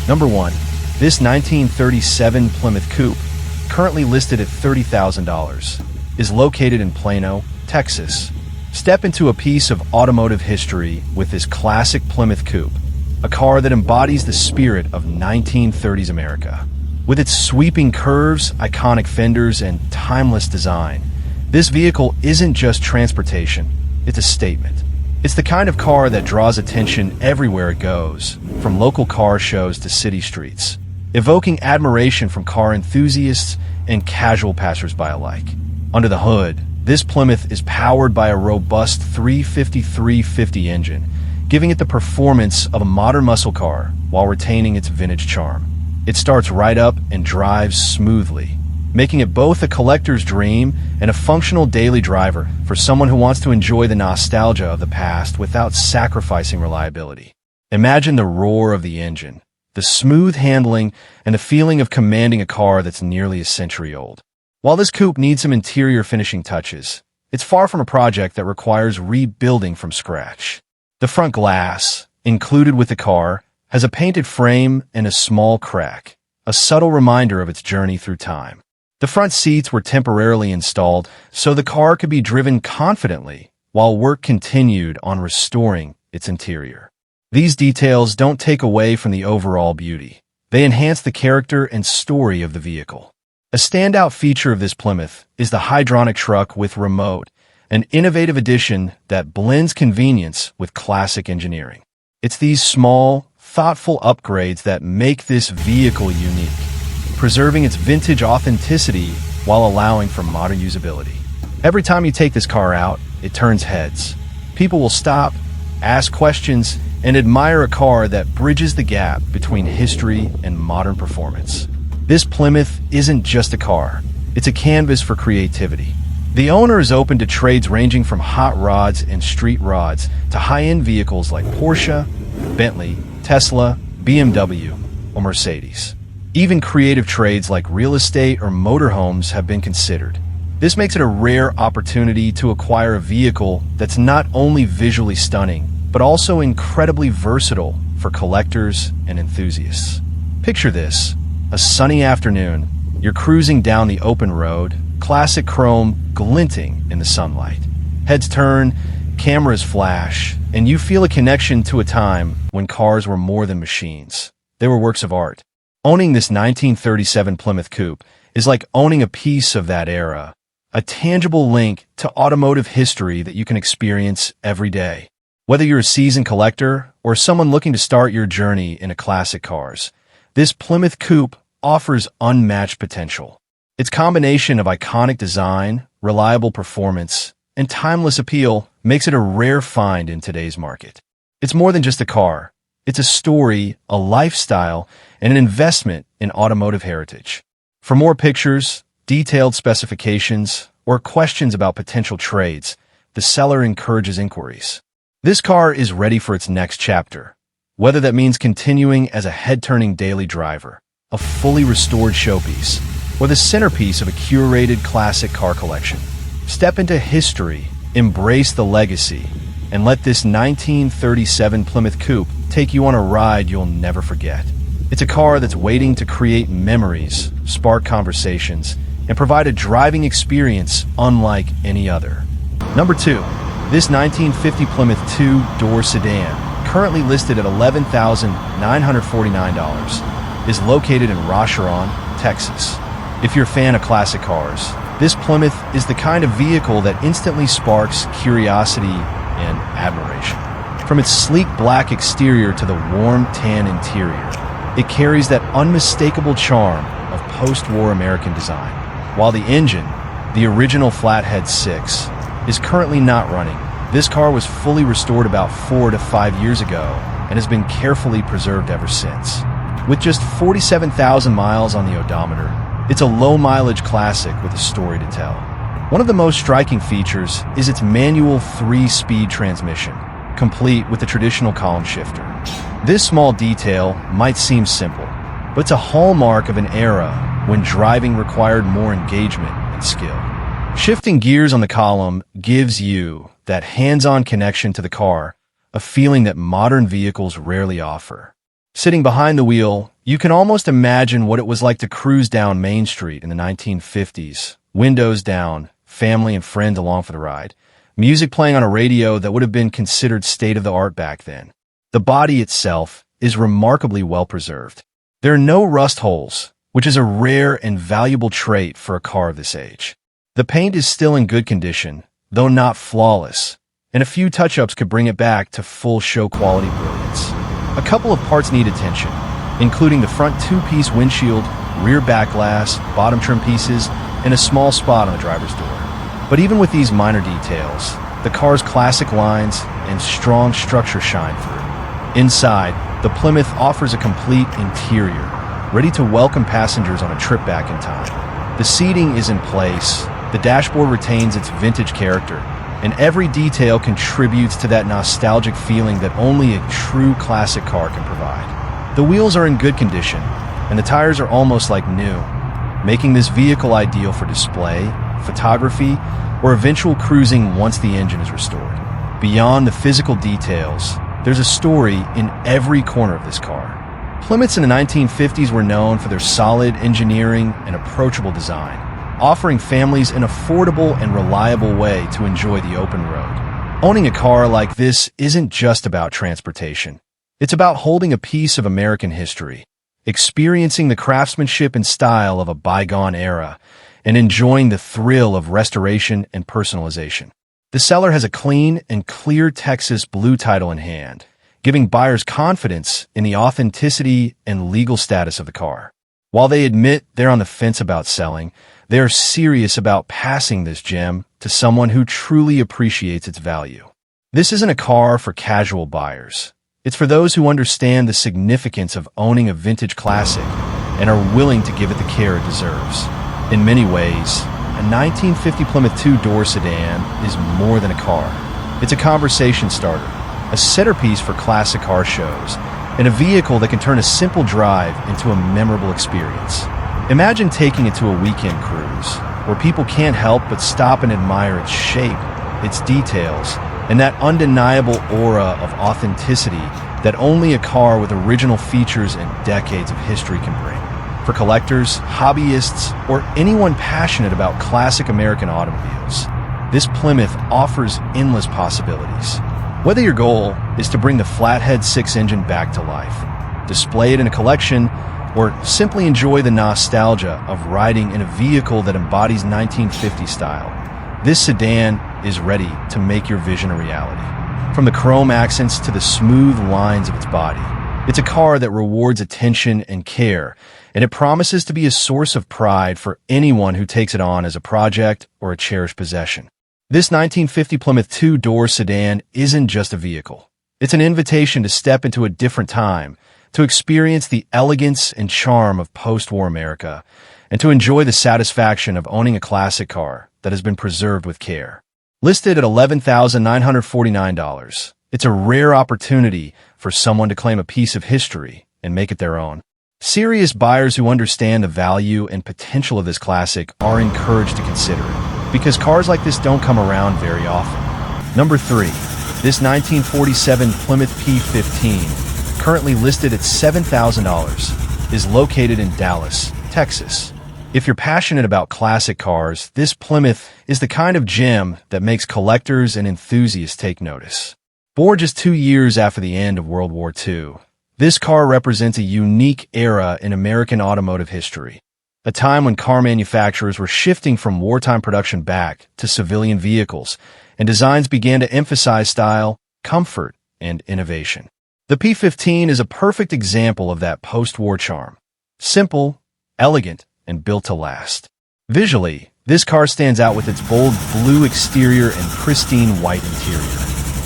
Number 1. This 1937 Plymouth Coupe, currently listed at $30,000, is located in Plano, Texas. Step into a piece of automotive history with this classic Plymouth Coupe, a car that embodies the spirit of 1930s America. With its sweeping curves, iconic fenders, and timeless design, this vehicle isn't just transportation, it's a statement. It's the kind of car that draws attention everywhere it goes, from local car shows to city streets, evoking admiration from car enthusiasts and casual passersby alike. Under the hood, this Plymouth is powered by a robust 350 engine, giving it the performance of a modern muscle car while retaining its vintage charm. It starts right up and drives smoothly, making it both a collector's dream and a functional daily driver for someone who wants to enjoy the nostalgia of the past without sacrificing reliability. Imagine the roar of the engine, the smooth handling, and the feeling of commanding a car that's nearly a century old. While this coupe needs some interior finishing touches, it's far from a project that requires rebuilding from scratch. The front glass, included with the car, has a painted frame and a small crack, a subtle reminder of its journey through time. The front seats were temporarily installed so the car could be driven confidently while work continued on restoring its interior. These details don't take away from the overall beauty. They enhance the character and story of the vehicle. A standout feature of this Plymouth is the hydronic truck with remote, an innovative addition that blends convenience with classic engineering. It's these small, thoughtful upgrades that make this vehicle unique, preserving its vintage authenticity while allowing for modern usability. Every time you take this car out, it turns heads. People will stop, ask questions, and admire a car that bridges the gap between history and modern performance. This Plymouth isn't just a car, it's a canvas for creativity. The owner is open to trades ranging from hot rods and street rods to high-end vehicles like Porsche, Bentley, Tesla, BMW, or Mercedes. Even creative trades like real estate or motorhomes have been considered. This makes it a rare opportunity to acquire a vehicle that's not only visually stunning, but also incredibly versatile for collectors and enthusiasts. Picture this: a sunny afternoon, you're cruising down the open road, classic chrome glinting in the sunlight. Heads turn, cameras flash, and you feel a connection to a time when cars were more than machines. They were works of art. Owning this 1937 Plymouth Coupe is like owning a piece of that era, a tangible link to automotive history that you can experience every day. Whether you're a seasoned collector or someone looking to start your journey in classic cars, this Plymouth Coupe offers unmatched potential. Its combination of iconic design, reliable performance, and timeless appeal makes it a rare find in today's market. It's more than just a car. It's a story, a lifestyle, and an investment in automotive heritage. For more pictures, detailed specifications, or questions about potential trades, the seller encourages inquiries. This car is ready for its next chapter, whether that means continuing as a head-turning daily driver, a fully restored showpiece, or the centerpiece of a curated classic car collection. Step into history, embrace the legacy, and let this 1937 Plymouth Coupe take you on a ride you'll never forget. It's a car that's waiting to create memories, spark conversations, and provide a driving experience unlike any other. Number 2. This 1950 Plymouth two-door sedan, currently listed at $11,949, is located in Rosharon, Texas. If you're a fan of classic cars, this Plymouth is the kind of vehicle that instantly sparks curiosity and admiration. From its sleek black exterior to the warm tan interior, it carries that unmistakable charm of post-war American design. While the engine, the original Flathead 6, is currently not running, this car was fully restored about 4 to 5 years ago and has been carefully preserved ever since. With just 47,000 miles on the odometer, it's a low-mileage classic with a story to tell. One of the most striking features is its manual 3-speed transmission, complete with the traditional column shifter. This small detail might seem simple, but it's a hallmark of an era when driving required more engagement and skill. Shifting gears on the column gives you that hands-on connection to the car, a feeling that modern vehicles rarely offer. Sitting behind the wheel, You can almost imagine what it was like to cruise down Main Street in the 1950s, windows down, family and friends along for the ride, music playing on a radio that would have been considered state-of-the-art back then. The body itself is remarkably well preserved. There are no rust holes, which is a rare and valuable trait for a car of this age. The paint is still in good condition, though not flawless, and a few touch-ups could bring it back to full show-quality brilliance. A couple of parts need attention, including the front two-piece windshield, rear back glass, bottom trim pieces, and a small spot on the driver's door. But even with these minor details, the car's classic lines and strong structure shine through. Inside, the Plymouth offers a complete interior, ready to welcome passengers on a trip back in time. The seating is in place, the dashboard retains its vintage character, and every detail contributes to that nostalgic feeling that only a true classic car can provide. The wheels are in good condition, and the tires are almost like new, making this vehicle ideal for display, photography, or eventual cruising once the engine is restored. Beyond the physical details, there's a story in every corner of this car. Plymouths in the 1950s were known for their solid engineering and approachable design, offering families an affordable and reliable way to enjoy the open road. Owning a car like this isn't just about transportation. It's about holding a piece of American history, experiencing the craftsmanship and style of a bygone era, and enjoying the thrill of restoration and personalization. The seller has a clean and clear Texas blue title in hand, giving buyers confidence in the authenticity and legal status of the car. While they admit they're on the fence about selling, they are serious about passing this gem to someone who truly appreciates its value. This isn't a car for casual buyers. It's for those who understand the significance of owning a vintage classic and are willing to give it the care it deserves. In many ways, a 1950 Plymouth two-door sedan is more than a car. It's a conversation starter, a centerpiece for classic car shows, and a vehicle that can turn a simple drive into a memorable experience. Imagine taking it to a weekend cruise, where people can't help but stop and admire its shape, its details, and that undeniable aura of authenticity that only a car with original features and decades of history can bring. For collectors, hobbyists, or anyone passionate about classic American automobiles, this Plymouth offers endless possibilities. Whether your goal is to bring the Flathead 6 engine back to life, display it in a collection, or simply enjoy the nostalgia of riding in a vehicle that embodies 1950 style, this sedan is ready to make your vision a reality. From the chrome accents to the smooth lines of its body, it's a car that rewards attention and care, and it promises to be a source of pride for anyone who takes it on as a project or a cherished possession. This 1950 Plymouth two-door sedan isn't just a vehicle. It's an invitation to step into a different time, to experience the elegance and charm of post-war America, and to enjoy the satisfaction of owning a classic car that has been preserved with care. Listed at $11,949, it's a rare opportunity for someone to claim a piece of history and make it their own. Serious buyers who understand the value and potential of this classic are encouraged to consider it, because cars like this don't come around very often. Number 3. This 1947 Plymouth P15, currently listed at $7,000, is located in Dallas, Texas. If you're passionate about classic cars, this Plymouth is the kind of gem that makes collectors and enthusiasts take notice. Born just 2 years after the end of World War II, this car represents a unique era in American automotive history, a time when car manufacturers were shifting from wartime production back to civilian vehicles, and designs began to emphasize style, comfort, and innovation. The P15 is a perfect example of that post-war charm. Simple, elegant, and built to last. Visually, this car stands out with its bold blue exterior and pristine white interior.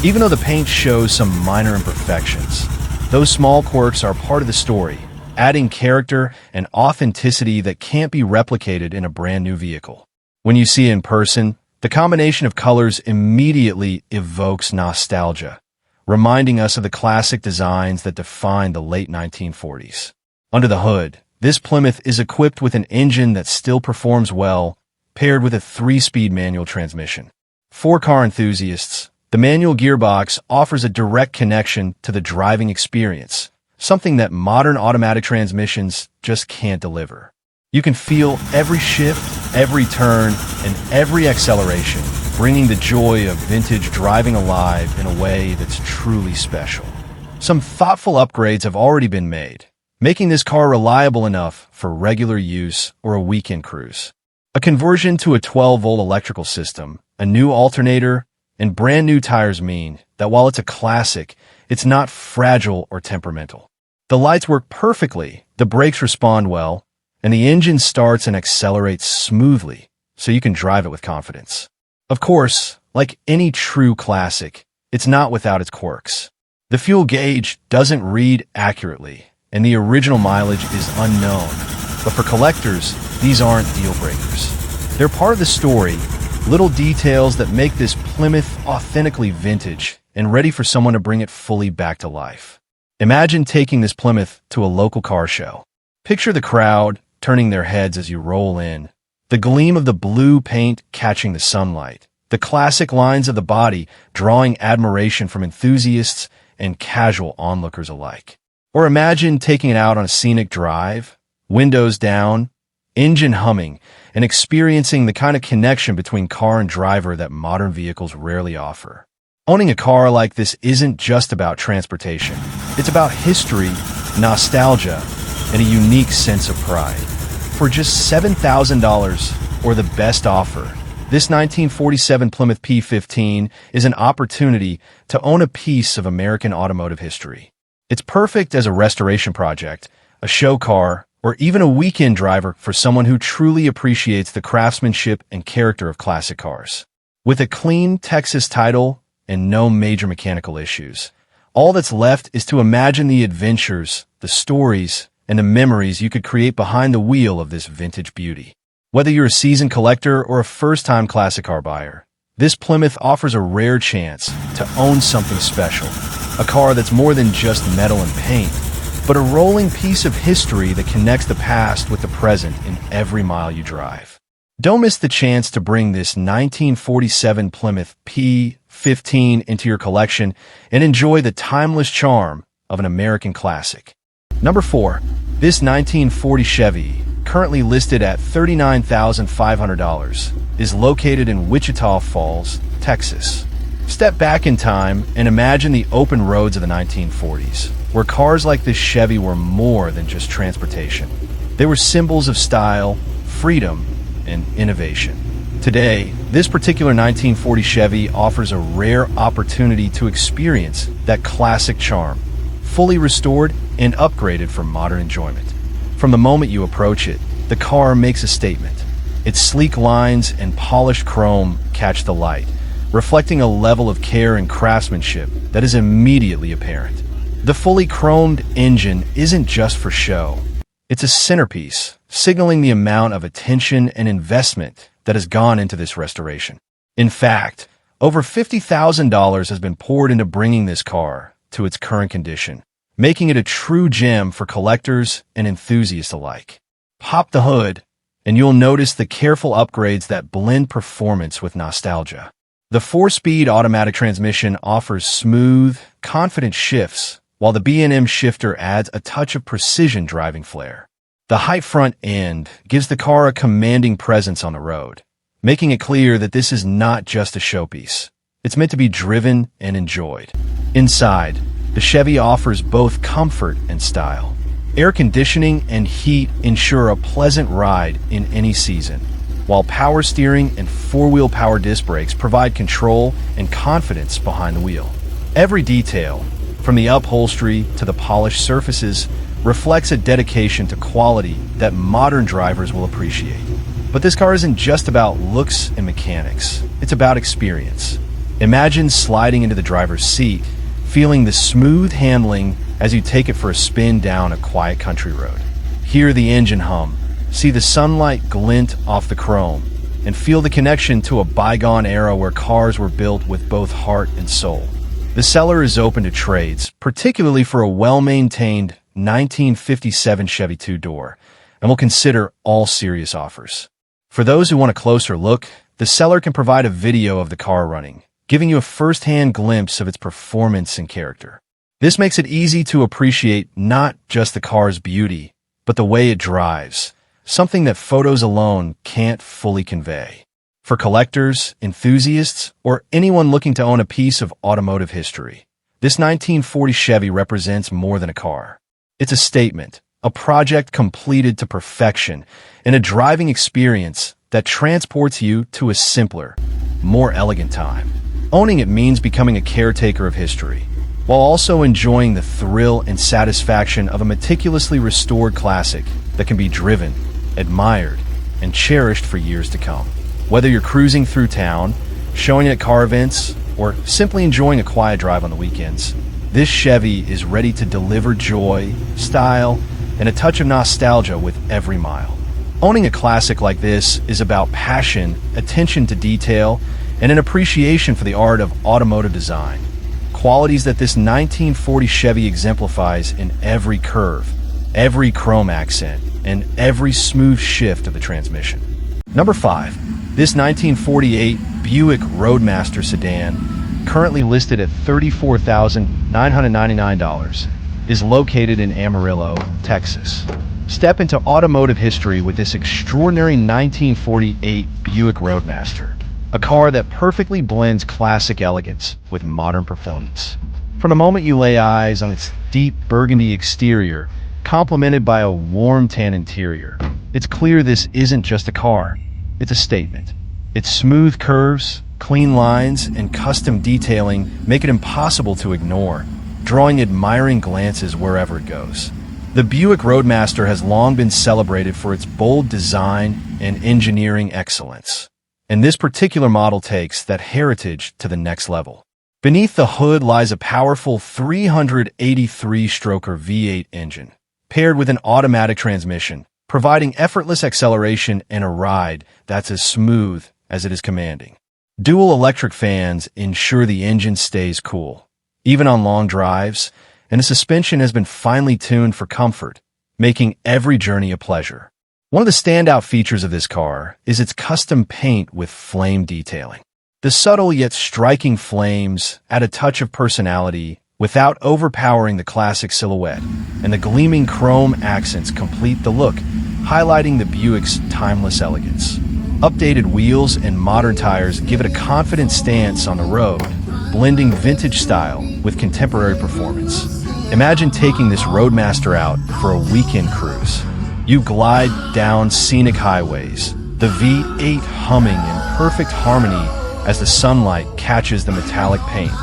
Even though the paint shows some minor imperfections, those small quirks are part of the story, adding character and authenticity that can't be replicated in a brand new vehicle. When you see it in person, the combination of colors immediately evokes nostalgia, reminding us of the classic designs that defined the late 1940s. Under the hood, this Plymouth is equipped with an engine that still performs well, paired with a 3-speed manual transmission. For car enthusiasts, the manual gearbox offers a direct connection to the driving experience, something that modern automatic transmissions just can't deliver. You can feel every shift, every turn, and every acceleration, bringing the joy of vintage driving alive in a way that's truly special. Some thoughtful upgrades have already been made, making this car reliable enough for regular use or a weekend cruise. A conversion to a 12-volt electrical system, a new alternator, and brand new tires mean that while it's a classic, it's not fragile or temperamental. The lights work perfectly, the brakes respond well, and the engine starts and accelerates smoothly, so you can drive it with confidence. Of course, like any true classic, it's not without its quirks. The fuel gauge doesn't read accurately, and the original mileage is unknown. But for collectors, these aren't deal breakers. They're part of the story, little details that make this Plymouth authentically vintage and ready for someone to bring it fully back to life. Imagine taking this Plymouth to a local car show. Picture the crowd turning their heads as you roll in, the gleam of the blue paint catching the sunlight, the classic lines of the body drawing admiration from enthusiasts and casual onlookers alike. Or imagine taking it out on a scenic drive, windows down, engine humming, and experiencing the kind of connection between car and driver that modern vehicles rarely offer. Owning a car like this isn't just about transportation. It's about history, nostalgia, and a unique sense of pride. For just $7,000 or the best offer, this 1947 Plymouth P15 is an opportunity to own a piece of American automotive history. It's perfect as a restoration project, a show car, or even a weekend driver for someone who truly appreciates the craftsmanship and character of classic cars. With a clean Texas title and no major mechanical issues, all that's left is to imagine the adventures, the stories, and the memories you could create behind the wheel of this vintage beauty. Whether you're a seasoned collector or a first-time classic car buyer, this Plymouth offers a rare chance to own something special, a car that's more than just metal and paint, but a rolling piece of history that connects the past with the present in every mile you drive. Don't miss the chance to bring this 1947 Plymouth P15 into your collection and enjoy the timeless charm of an American classic. Number 4. This 1940 Chevy, currently listed at $39,500, is located in Wichita Falls, Texas. Step back in time and imagine the open roads of the 1940s, where cars like this Chevy were more than just transportation. They were symbols of style, freedom, and innovation. Today, this particular 1940 Chevy offers a rare opportunity to experience that classic charm, fully restored and upgraded for modern enjoyment. From the moment you approach it, the car makes a statement. Its sleek lines and polished chrome catch the light, reflecting a level of care and craftsmanship that is immediately apparent. The fully chromed engine isn't just for show. It's a centerpiece, signaling the amount of attention and investment that has gone into this restoration. In fact, over $50,000 has been poured into bringing this car to its current condition, making it a true gem for collectors and enthusiasts alike. Pop the hood, and you'll notice the careful upgrades that blend performance with nostalgia. The 4-speed automatic transmission offers smooth, confident shifts, while the B&M shifter adds a touch of precision driving flair. The high front end gives the car a commanding presence on the road, making it clear that this is not just a showpiece. It's meant to be driven and enjoyed. Inside, the Chevy offers both comfort and style. Air conditioning and heat ensure a pleasant ride in any season, while power steering and 4-wheel power disc brakes provide control and confidence behind the wheel. Every detail, from the upholstery to the polished surfaces, reflects a dedication to quality that modern drivers will appreciate. But this car isn't just about looks and mechanics. It's about experience. Imagine sliding into the driver's seat, feeling the smooth handling as you take it for a spin down a quiet country road. Hear the engine hum, see the sunlight glint off the chrome, and feel the connection to a bygone era where cars were built with both heart and soul. The seller is open to trades, particularly for a well-maintained 1957 Chevy two-door, and will consider all serious offers. For those who want a closer look, the seller can provide a video of the car running, giving you a first-hand glimpse of its performance and character. This makes it easy to appreciate not just the car's beauty, but the way it drives, something that photos alone can't fully convey. For collectors, enthusiasts, or anyone looking to own a piece of automotive history, this 1940 Chevy represents more than a car. It's a statement, a project completed to perfection, and a driving experience that transports you to a simpler, more elegant time. Owning it means becoming a caretaker of history, while also enjoying the thrill and satisfaction of a meticulously restored classic that can be driven, admired, and cherished for years to come. Whether you're cruising through town, showing it at car events, or simply enjoying a quiet drive on the weekends, this Chevy is ready to deliver joy, style, and a touch of nostalgia with every mile. Owning a classic like this is about passion, attention to detail, and an appreciation for the art of automotive design. Qualities that this 1940 Chevy exemplifies in every curve, every chrome accent, and every smooth shift of the transmission. Number 5. This 1948 Buick Roadmaster sedan, currently listed at $34,999, is located in Amarillo, Texas. Step into automotive history with this extraordinary 1948 Buick Roadmaster, a car that perfectly blends classic elegance with modern performance. From the moment you lay eyes on its deep burgundy exterior, complemented by a warm tan interior, it's clear this isn't just a car, it's a statement. Its smooth curves, clean lines, and custom detailing make it impossible to ignore, drawing admiring glances wherever it goes. The Buick Roadmaster has long been celebrated for its bold design and engineering excellence, and this particular model takes that heritage to the next level. Beneath the hood lies a powerful 383-stroker V8 engine, paired with an automatic transmission, providing effortless acceleration and a ride that's as smooth as it is commanding. Dual electric fans ensure the engine stays cool, even on long drives, and the suspension has been finely tuned for comfort, making every journey a pleasure. One of the standout features of this car is its custom paint with flame detailing. The subtle yet striking flames add a touch of personality without overpowering the classic silhouette, and the gleaming chrome accents complete the look, highlighting the Buick's timeless elegance. Updated wheels and modern tires give it a confident stance on the road, blending vintage style with contemporary performance. Imagine taking this Roadmaster out for a weekend cruise. You glide down scenic highways, the V8 humming in perfect harmony as the sunlight catches the metallic paint,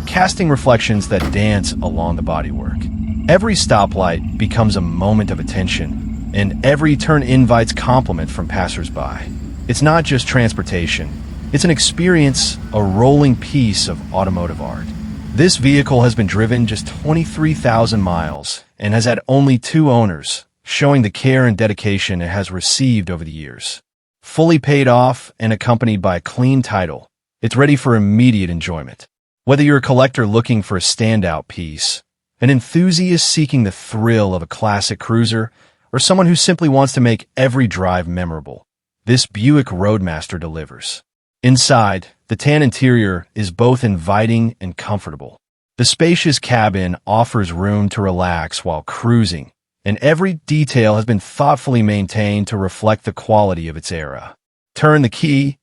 casting reflections that dance along the bodywork. Every stoplight becomes a moment of attention, and every turn invites compliment from passersby. It's not just transportation, it's an experience, a rolling piece of automotive art. This vehicle has been driven just 23,000 miles and has had only 2 owners, showing the care and dedication it has received over the years. Fully paid off and accompanied by a clean title, it's ready for immediate enjoyment. Whether you're a collector looking for a standout piece, an enthusiast seeking the thrill of a classic cruiser, or someone who simply wants to make every drive memorable, this Buick Roadmaster delivers. Inside, the tan interior is both inviting and comfortable. The spacious cabin offers room to relax while cruising, and every detail has been thoughtfully maintained to reflect the quality of its era. Turn the key,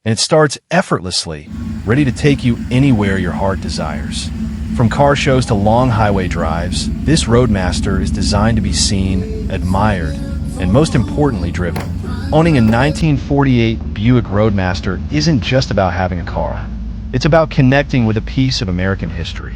and it starts effortlessly, ready to take you anywhere your heart desires. From car shows to long highway drives, this Roadmaster is designed to be seen, admired, and most importantly driven. Owning a 1948 Buick Roadmaster isn't just about having a car. It's about connecting with a piece of American history.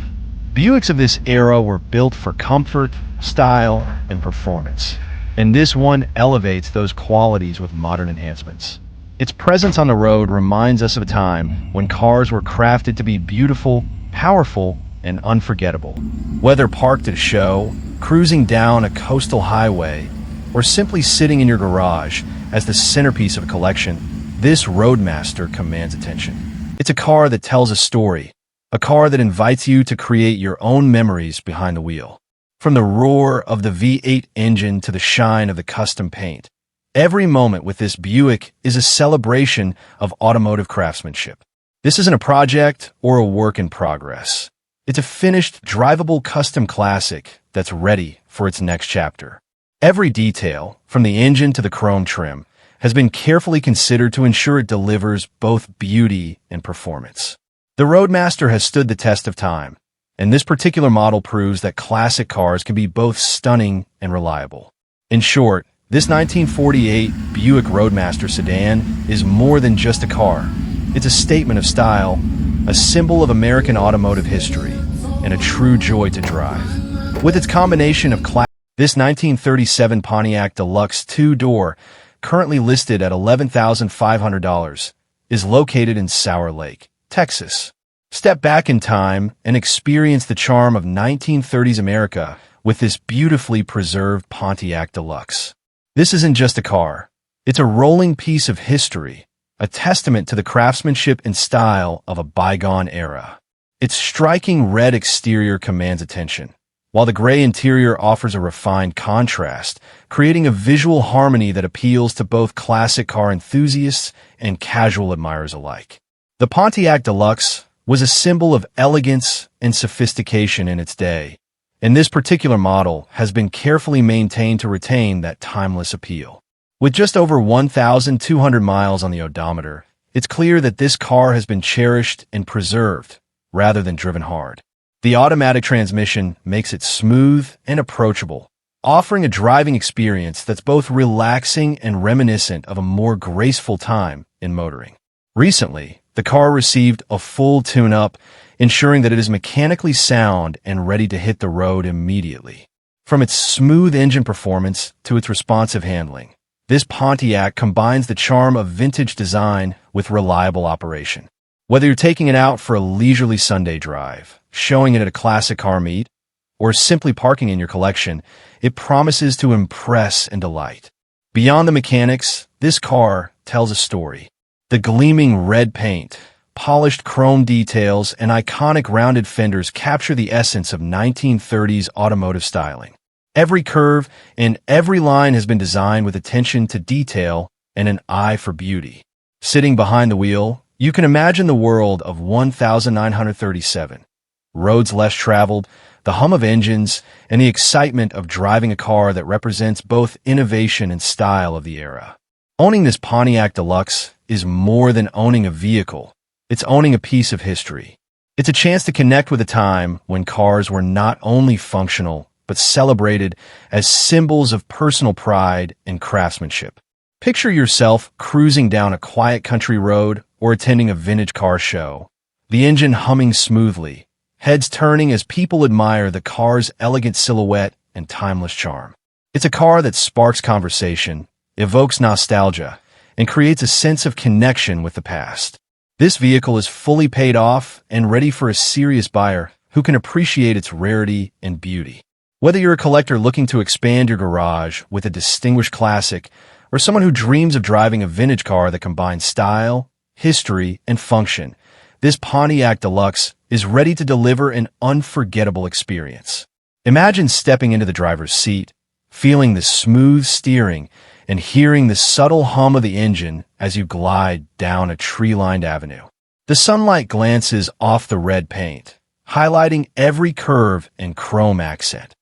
Buicks of this era were built for comfort, style, and performance, and this one elevates those qualities with modern enhancements. Its presence on the road reminds us of a time when cars were crafted to be beautiful, powerful, and unforgettable. Whether parked at a show, cruising down a coastal highway, or simply sitting in your garage as the centerpiece of a collection, this Roadmaster commands attention. It's a car that tells a story, a car that invites you to create your own memories behind the wheel. From the roar of the V8 engine to the shine of the custom paint, every moment with this Buick is a celebration of automotive craftsmanship. This isn't a project or a work in progress. It's a finished, drivable custom classic that's ready for its next chapter. Every detail, from the engine to the chrome trim, has been carefully considered to ensure it delivers both beauty and performance. The Roadmaster has stood the test of time, and this particular model proves that classic cars can be both stunning and reliable. In short, this 1948 Buick Roadmaster sedan is more than just a car. It's a statement of style, a symbol of American automotive history, and a true joy to drive. With its combination of this 1937 Pontiac Deluxe two-door, currently listed at $11,500, is located in Sour Lake, Texas. Step back in time and experience the charm of 1930s America with this beautifully preserved Pontiac Deluxe. This isn't just a car. It's a rolling piece of history, a testament to the craftsmanship and style of a bygone era. Its striking red exterior commands attention, while the gray interior offers a refined contrast, creating a visual harmony that appeals to both classic car enthusiasts and casual admirers alike. The Pontiac Deluxe was a symbol of elegance and sophistication in its day, and this particular model has been carefully maintained to retain that timeless appeal. With just over 1,200 miles on the odometer, it's clear that this car has been cherished and preserved, rather than driven hard. The automatic transmission makes it smooth and approachable, offering a driving experience that's both relaxing and reminiscent of a more graceful time in motoring. Recently, the car received a full tune-up, ensuring that it is mechanically sound and ready to hit the road immediately. From its smooth engine performance to its responsive handling, this Pontiac combines the charm of vintage design with reliable operation. Whether you're taking it out for a leisurely Sunday drive, showing it at a classic car meet, or simply parking in your collection, it promises to impress and delight. Beyond the mechanics, this car tells a story. The gleaming red paint, polished chrome details, and iconic rounded fenders capture the essence of 1930s automotive styling. Every curve and every line has been designed with attention to detail and an eye for beauty. Sitting behind the wheel, you can imagine the world of 1937. Roads less traveled, the hum of engines, and the excitement of driving a car that represents both innovation and style of the era. Owning this Pontiac Deluxe is more than owning a vehicle. It's owning a piece of history. It's a chance to connect with a time when cars were not only functional, but celebrated as symbols of personal pride and craftsmanship. Picture yourself cruising down a quiet country road or attending a vintage car show, the engine humming smoothly, heads turning as people admire the car's elegant silhouette and timeless charm. It's a car that sparks conversation, evokes nostalgia, and creates a sense of connection with the past. This vehicle is fully paid off and ready for a serious buyer who can appreciate its rarity and beauty. Whether you're a collector looking to expand your garage with a distinguished classic, or someone who dreams of driving a vintage car that combines style, history, and function, this Pontiac Deluxe is ready to deliver an unforgettable experience. Imagine stepping into the driver's seat, feeling the smooth steering, and hearing the subtle hum of the engine as you glide down a tree-lined avenue. The sunlight glances off the red paint, highlighting every curve and chrome accent,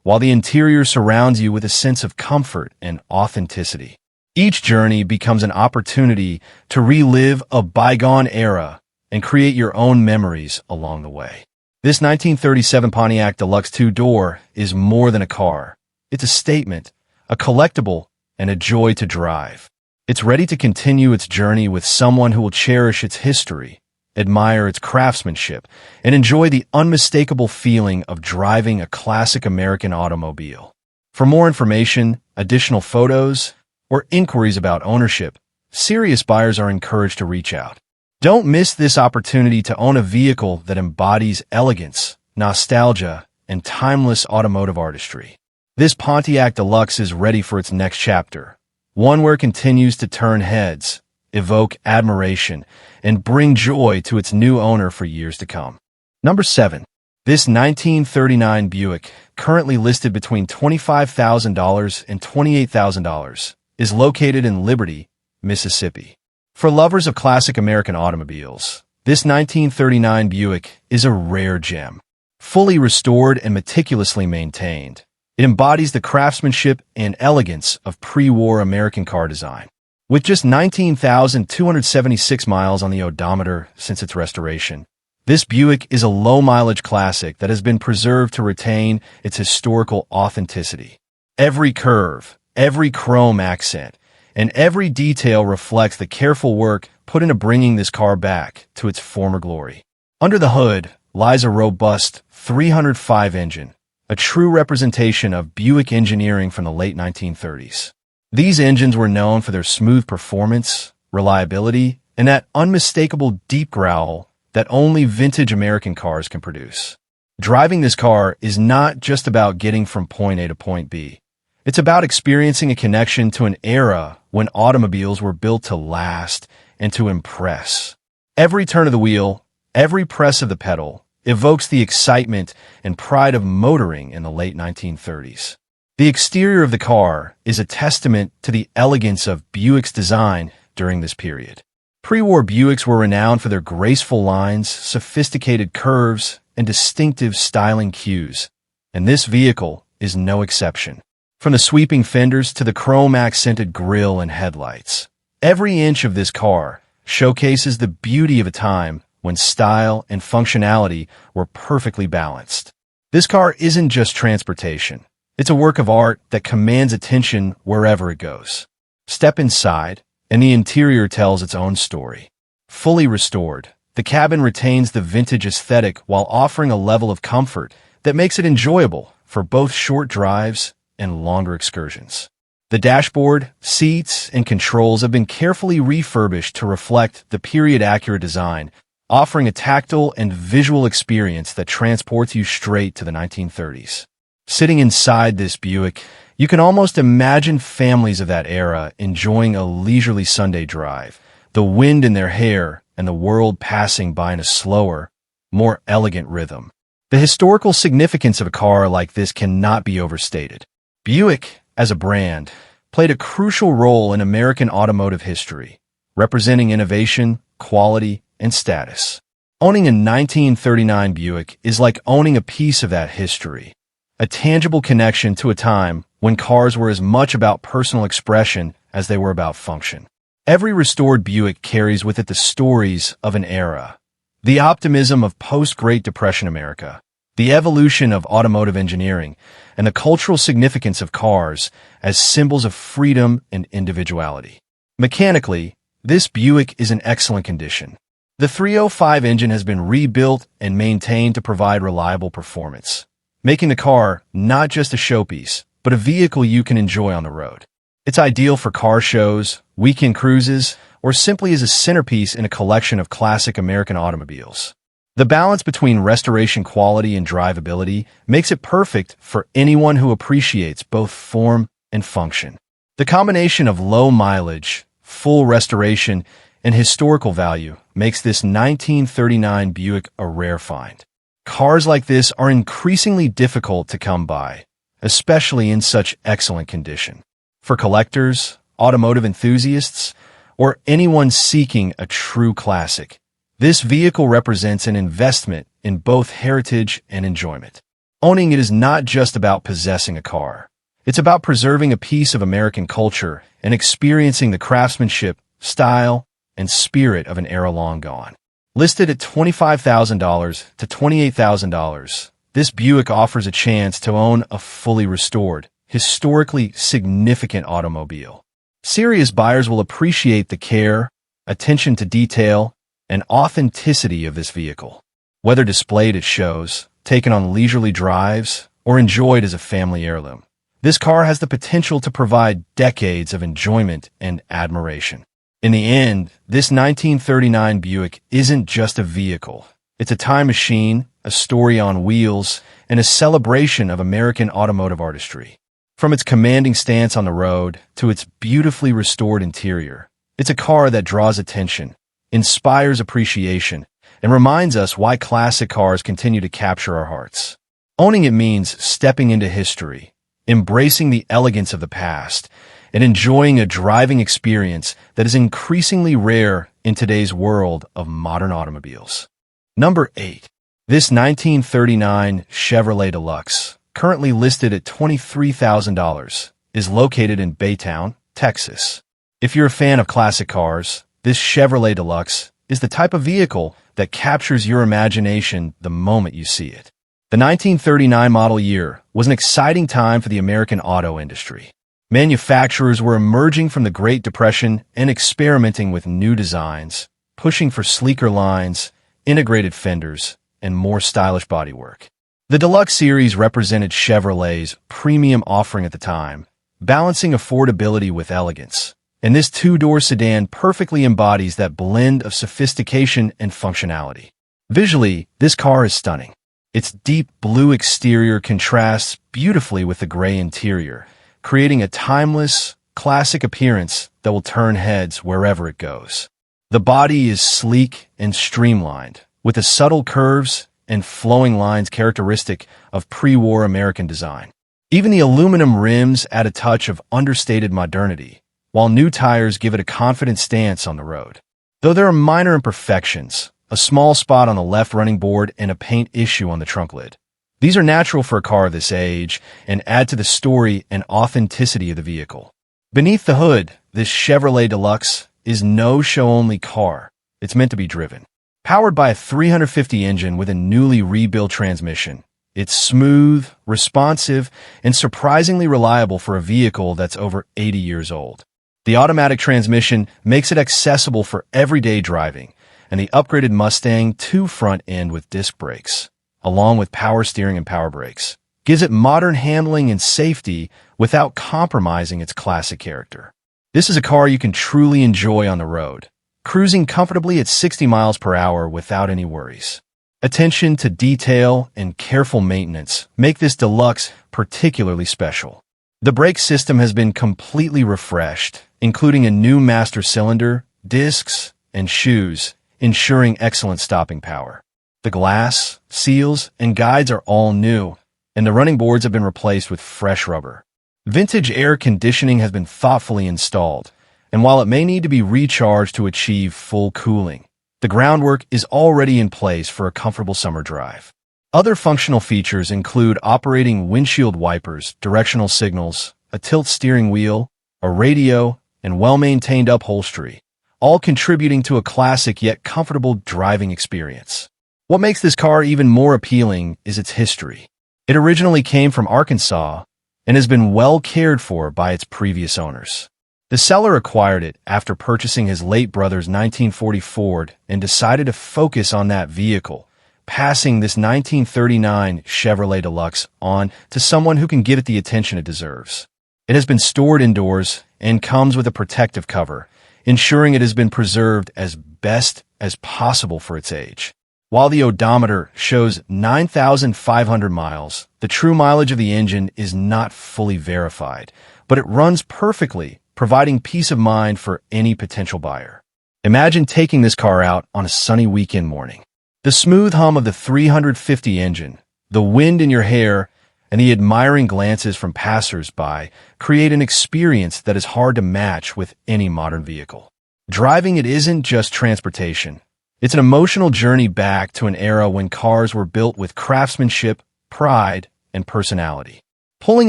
while the interior surrounds you with a sense of comfort and authenticity. Each journey becomes an opportunity to relive a bygone era and create your own memories along the way. This 1937 Pontiac Deluxe two-door is more than a car. It's a statement, a collectible, and a joy to drive. It's ready to continue its journey with someone who will cherish its history, admire its craftsmanship, and enjoy the unmistakable feeling of driving a classic American automobile. For more information, additional photos, or inquiries about ownership, serious buyers are encouraged to reach out. Don't miss this opportunity to own a vehicle that embodies elegance, nostalgia, and timeless automotive artistry. This Pontiac Deluxe is ready for its next chapter, one where it continues to turn heads, evoke admiration, and bring joy to its new owner for years to come. Number 7. This 1939 Buick, currently listed between $25,000 and $28,000, is located in Liberty, Mississippi. For lovers of classic American automobiles, this 1939 Buick is a rare gem. Fully restored and meticulously maintained, it embodies the craftsmanship and elegance of pre-war American car design. With just 19,276 miles on the odometer since its restoration, this Buick is a low-mileage classic that has been preserved to retain its historical authenticity. Every curve, every chrome accent, and every detail reflects the careful work put into bringing this car back to its former glory. Under the hood lies a robust 305 engine, a true representation of Buick engineering from the late 1930s. These engines were known for their smooth performance, reliability, and that unmistakable deep growl that only vintage American cars can produce. Driving this car is not just about getting from point A to point B. It's about experiencing a connection to an era when automobiles were built to last and to impress. Every turn of the wheel, every press of the pedal, evokes the excitement and pride of motoring in the late 1930s. The exterior of the car is a testament to the elegance of Buick's design during this period. Pre-war Buicks were renowned for their graceful lines, sophisticated curves, and distinctive styling cues, and this vehicle is no exception. From the sweeping fenders to the chrome-accented grille and headlights, every inch of this car showcases the beauty of a time when style and functionality were perfectly balanced. This car isn't just transportation. It's a work of art that commands attention wherever it goes. Step inside, and the interior tells its own story. Fully restored, the cabin retains the vintage aesthetic while offering a level of comfort that makes it enjoyable for both short drives and longer excursions. The dashboard, seats, and controls have been carefully refurbished to reflect the period-accurate design, offering a tactile and visual experience that transports you straight to the 1930s. Sitting inside this Buick, you can almost imagine families of that era enjoying a leisurely Sunday drive, the wind in their hair and the world passing by in a slower, more elegant rhythm. The historical significance of a car like this cannot be overstated. Buick, as a brand, played a crucial role in American automotive history, representing innovation, quality, and status. Owning a 1939 Buick is like owning a piece of that history, a tangible connection to a time when cars were as much about personal expression as they were about function. Every restored Buick carries with it the stories of an era, the optimism of post-Great Depression America, the evolution of automotive engineering, and the cultural significance of cars as symbols of freedom and individuality. Mechanically, this Buick is in excellent condition. The 305 engine has been rebuilt and maintained to provide reliable performance, making the car not just a showpiece, but a vehicle you can enjoy on the road. It's ideal for car shows, weekend cruises, or simply as a centerpiece in a collection of classic American automobiles. The balance between restoration quality and drivability makes it perfect for anyone who appreciates both form and function. The combination of low mileage, full restoration, and historical value makes this 1939 Buick a rare find. Cars like this are increasingly difficult to come by, especially in such excellent condition. For collectors, automotive enthusiasts, or anyone seeking a true classic, this vehicle represents an investment in both heritage and enjoyment. Owning it is not just about possessing a car. It's about preserving a piece of American culture and experiencing the craftsmanship, style, and spirit of an era long gone. Listed at $25,000 to $28,000, this Buick offers a chance to own a fully restored, historically significant automobile. Serious buyers will appreciate the care, attention to detail, and authenticity of this vehicle. Whether displayed at shows, taken on leisurely drives, or enjoyed as a family heirloom, this car has the potential to provide decades of enjoyment and admiration. In the end, this 1939 Buick isn't just a vehicle. It's a time machine, a story on wheels, and a celebration of American automotive artistry. From its commanding stance on the road to its beautifully restored interior, it's a car that draws attention, inspires appreciation, and reminds us why classic cars continue to capture our hearts. Owning it means stepping into history, embracing the elegance of the past, and enjoying a driving experience that is increasingly rare in today's world of modern automobiles. Number 8. This 1939 Chevrolet Deluxe, currently listed at $23,000, is located in Baytown, Texas. If you're a fan of classic cars, this Chevrolet Deluxe is the type of vehicle that captures your imagination the moment you see it. The 1939 model year was an exciting time for the American auto industry. Manufacturers were emerging from the Great Depression and experimenting with new designs, pushing for sleeker lines, integrated fenders, and more stylish bodywork. The Deluxe series represented Chevrolet's premium offering at the time, balancing affordability with elegance. And this two-door sedan perfectly embodies that blend of sophistication and functionality. Visually, this car is stunning. Its deep blue exterior contrasts beautifully with the gray interior, creating a timeless, classic appearance that will turn heads wherever it goes. The body is sleek and streamlined, with the subtle curves and flowing lines characteristic of pre-war American design. Even the aluminum rims add a touch of understated modernity, while new tires give it a confident stance on the road. Though there are minor imperfections, a small spot on the left running board and a paint issue on the trunk lid. These are natural for a car of this age and add to the story and authenticity of the vehicle. Beneath the hood, this Chevrolet Deluxe is no show-only car. It's meant to be driven. Powered by a 350 engine with a newly rebuilt transmission, it's smooth, responsive, and surprisingly reliable for a vehicle that's over 80 years old. The automatic transmission makes it accessible for everyday driving, and the upgraded Mustang 2 front end with disc brakes, along with power steering and power brakes, gives it modern handling and safety without compromising its classic character. This is a car you can truly enjoy on the road, cruising comfortably at 60 miles per hour without any worries. Attention to detail and careful maintenance make this Deluxe particularly special. The brake system has been completely refreshed, including a new master cylinder, discs, and shoes, ensuring excellent stopping power. The glass, seals, and guides are all new, and the running boards have been replaced with fresh rubber. Vintage air conditioning has been thoughtfully installed, and while it may need to be recharged to achieve full cooling, the groundwork is already in place for a comfortable summer drive. Other functional features include operating windshield wipers, directional signals, a tilt steering wheel, a radio, and well-maintained upholstery, all contributing to a classic yet comfortable driving experience. What makes this car even more appealing is its history. It originally came from Arkansas and has been well cared for by its previous owners. The seller acquired it after purchasing his late brother's 1940 Ford and decided to focus on that vehicle, passing this 1939 Chevrolet Deluxe on to someone who can give it the attention it deserves. It has been stored indoors and comes with a protective cover, ensuring it has been preserved as best as possible for its age. While the odometer shows 9,500 miles, the true mileage of the engine is not fully verified, but it runs perfectly, providing peace of mind for any potential buyer. Imagine taking this car out on a sunny weekend morning. The smooth hum of the 350 engine, the wind in your hair, and the admiring glances from passers-by create an experience that is hard to match with any modern vehicle. Driving it isn't just transportation. It's an emotional journey back to an era when cars were built with craftsmanship, pride, and personality. Pulling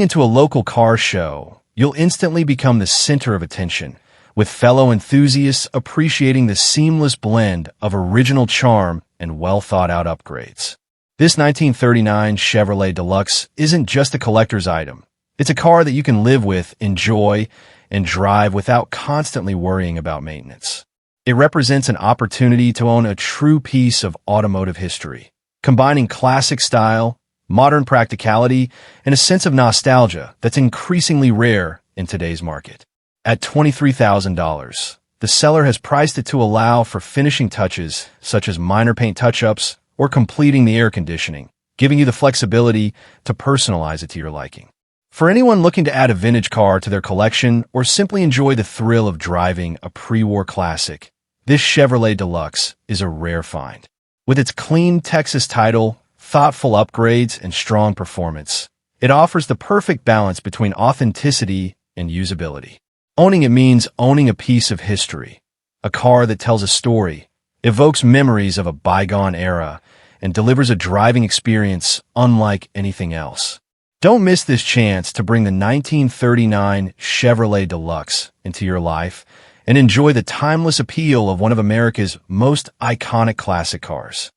into a local car show, you'll instantly become the center of attention, with fellow enthusiasts appreciating the seamless blend of original charm and well-thought-out upgrades. This 1939 Chevrolet Deluxe isn't just a collector's item. It's a car that you can live with, enjoy, and drive without constantly worrying about maintenance. It represents an opportunity to own a true piece of automotive history, combining classic style, modern practicality, and a sense of nostalgia that's increasingly rare in today's market. At $23,000, the seller has priced it to allow for finishing touches such as minor paint touch-ups or completing the air conditioning, giving you the flexibility to personalize it to your liking. For anyone looking to add a vintage car to their collection or simply enjoy the thrill of driving a pre-war classic, this Chevrolet Deluxe is a rare find. With its clean Texas title, thoughtful upgrades, and strong performance, it offers the perfect balance between authenticity and usability. Owning it means owning a piece of history, a car that tells a story, evokes memories of a bygone era, and delivers a driving experience unlike anything else. Don't miss this chance to bring the 1939 Chevrolet Deluxe into your life and enjoy the timeless appeal of one of America's most iconic classic cars.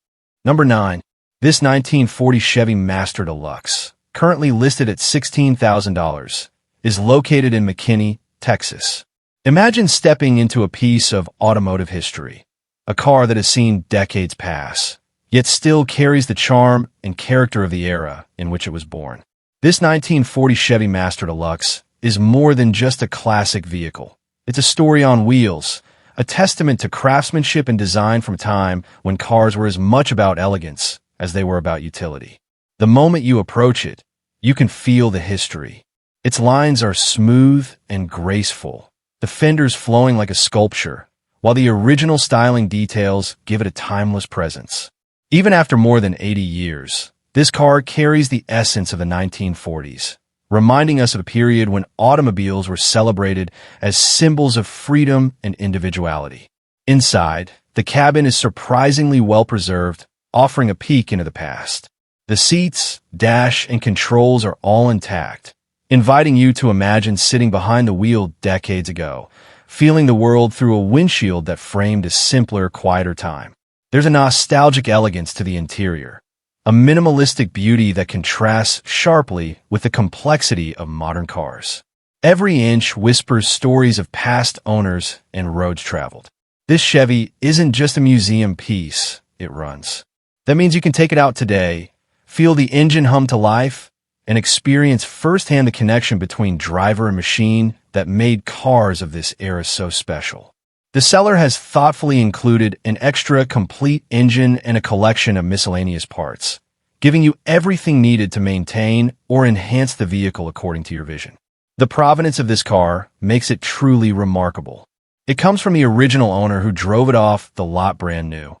Number 9. This 1940 Chevy Master Deluxe, currently listed at $16,000, is located in McKinney, Texas. Imagine stepping into a piece of automotive history, a car that has seen decades pass, yet still carries the charm and character of the era in which it was born. This 1940 Chevy Master Deluxe is more than just a classic vehicle. It's a story on wheels, a testament to craftsmanship and design from a time when cars were as much about elegance as they were about utility. The moment you approach it, you can feel the history. Its lines are smooth and graceful, the fenders flowing like a sculpture, while the original styling details give it a timeless presence. Even after more than 80 years, this car carries the essence of the 1940s, reminding us of a period when automobiles were celebrated as symbols of freedom and individuality. Inside, the cabin is surprisingly well preserved, offering a peek into the past. The seats, dash, and controls are all intact, inviting you to imagine sitting behind the wheel decades ago, feeling the world through a windshield that framed a simpler, quieter time. There's a nostalgic elegance to the interior, a minimalistic beauty that contrasts sharply with the complexity of modern cars. Every inch whispers stories of past owners and roads traveled. This Chevy isn't just a museum piece, it runs. That means you can take it out today, feel the engine hum to life, and experience firsthand the connection between driver and machine that made cars of this era so special. The seller has thoughtfully included an extra complete engine and a collection of miscellaneous parts, giving you everything needed to maintain or enhance the vehicle according to your vision. The provenance of this car makes it truly remarkable. It comes from the original owner who drove it off the lot brand new,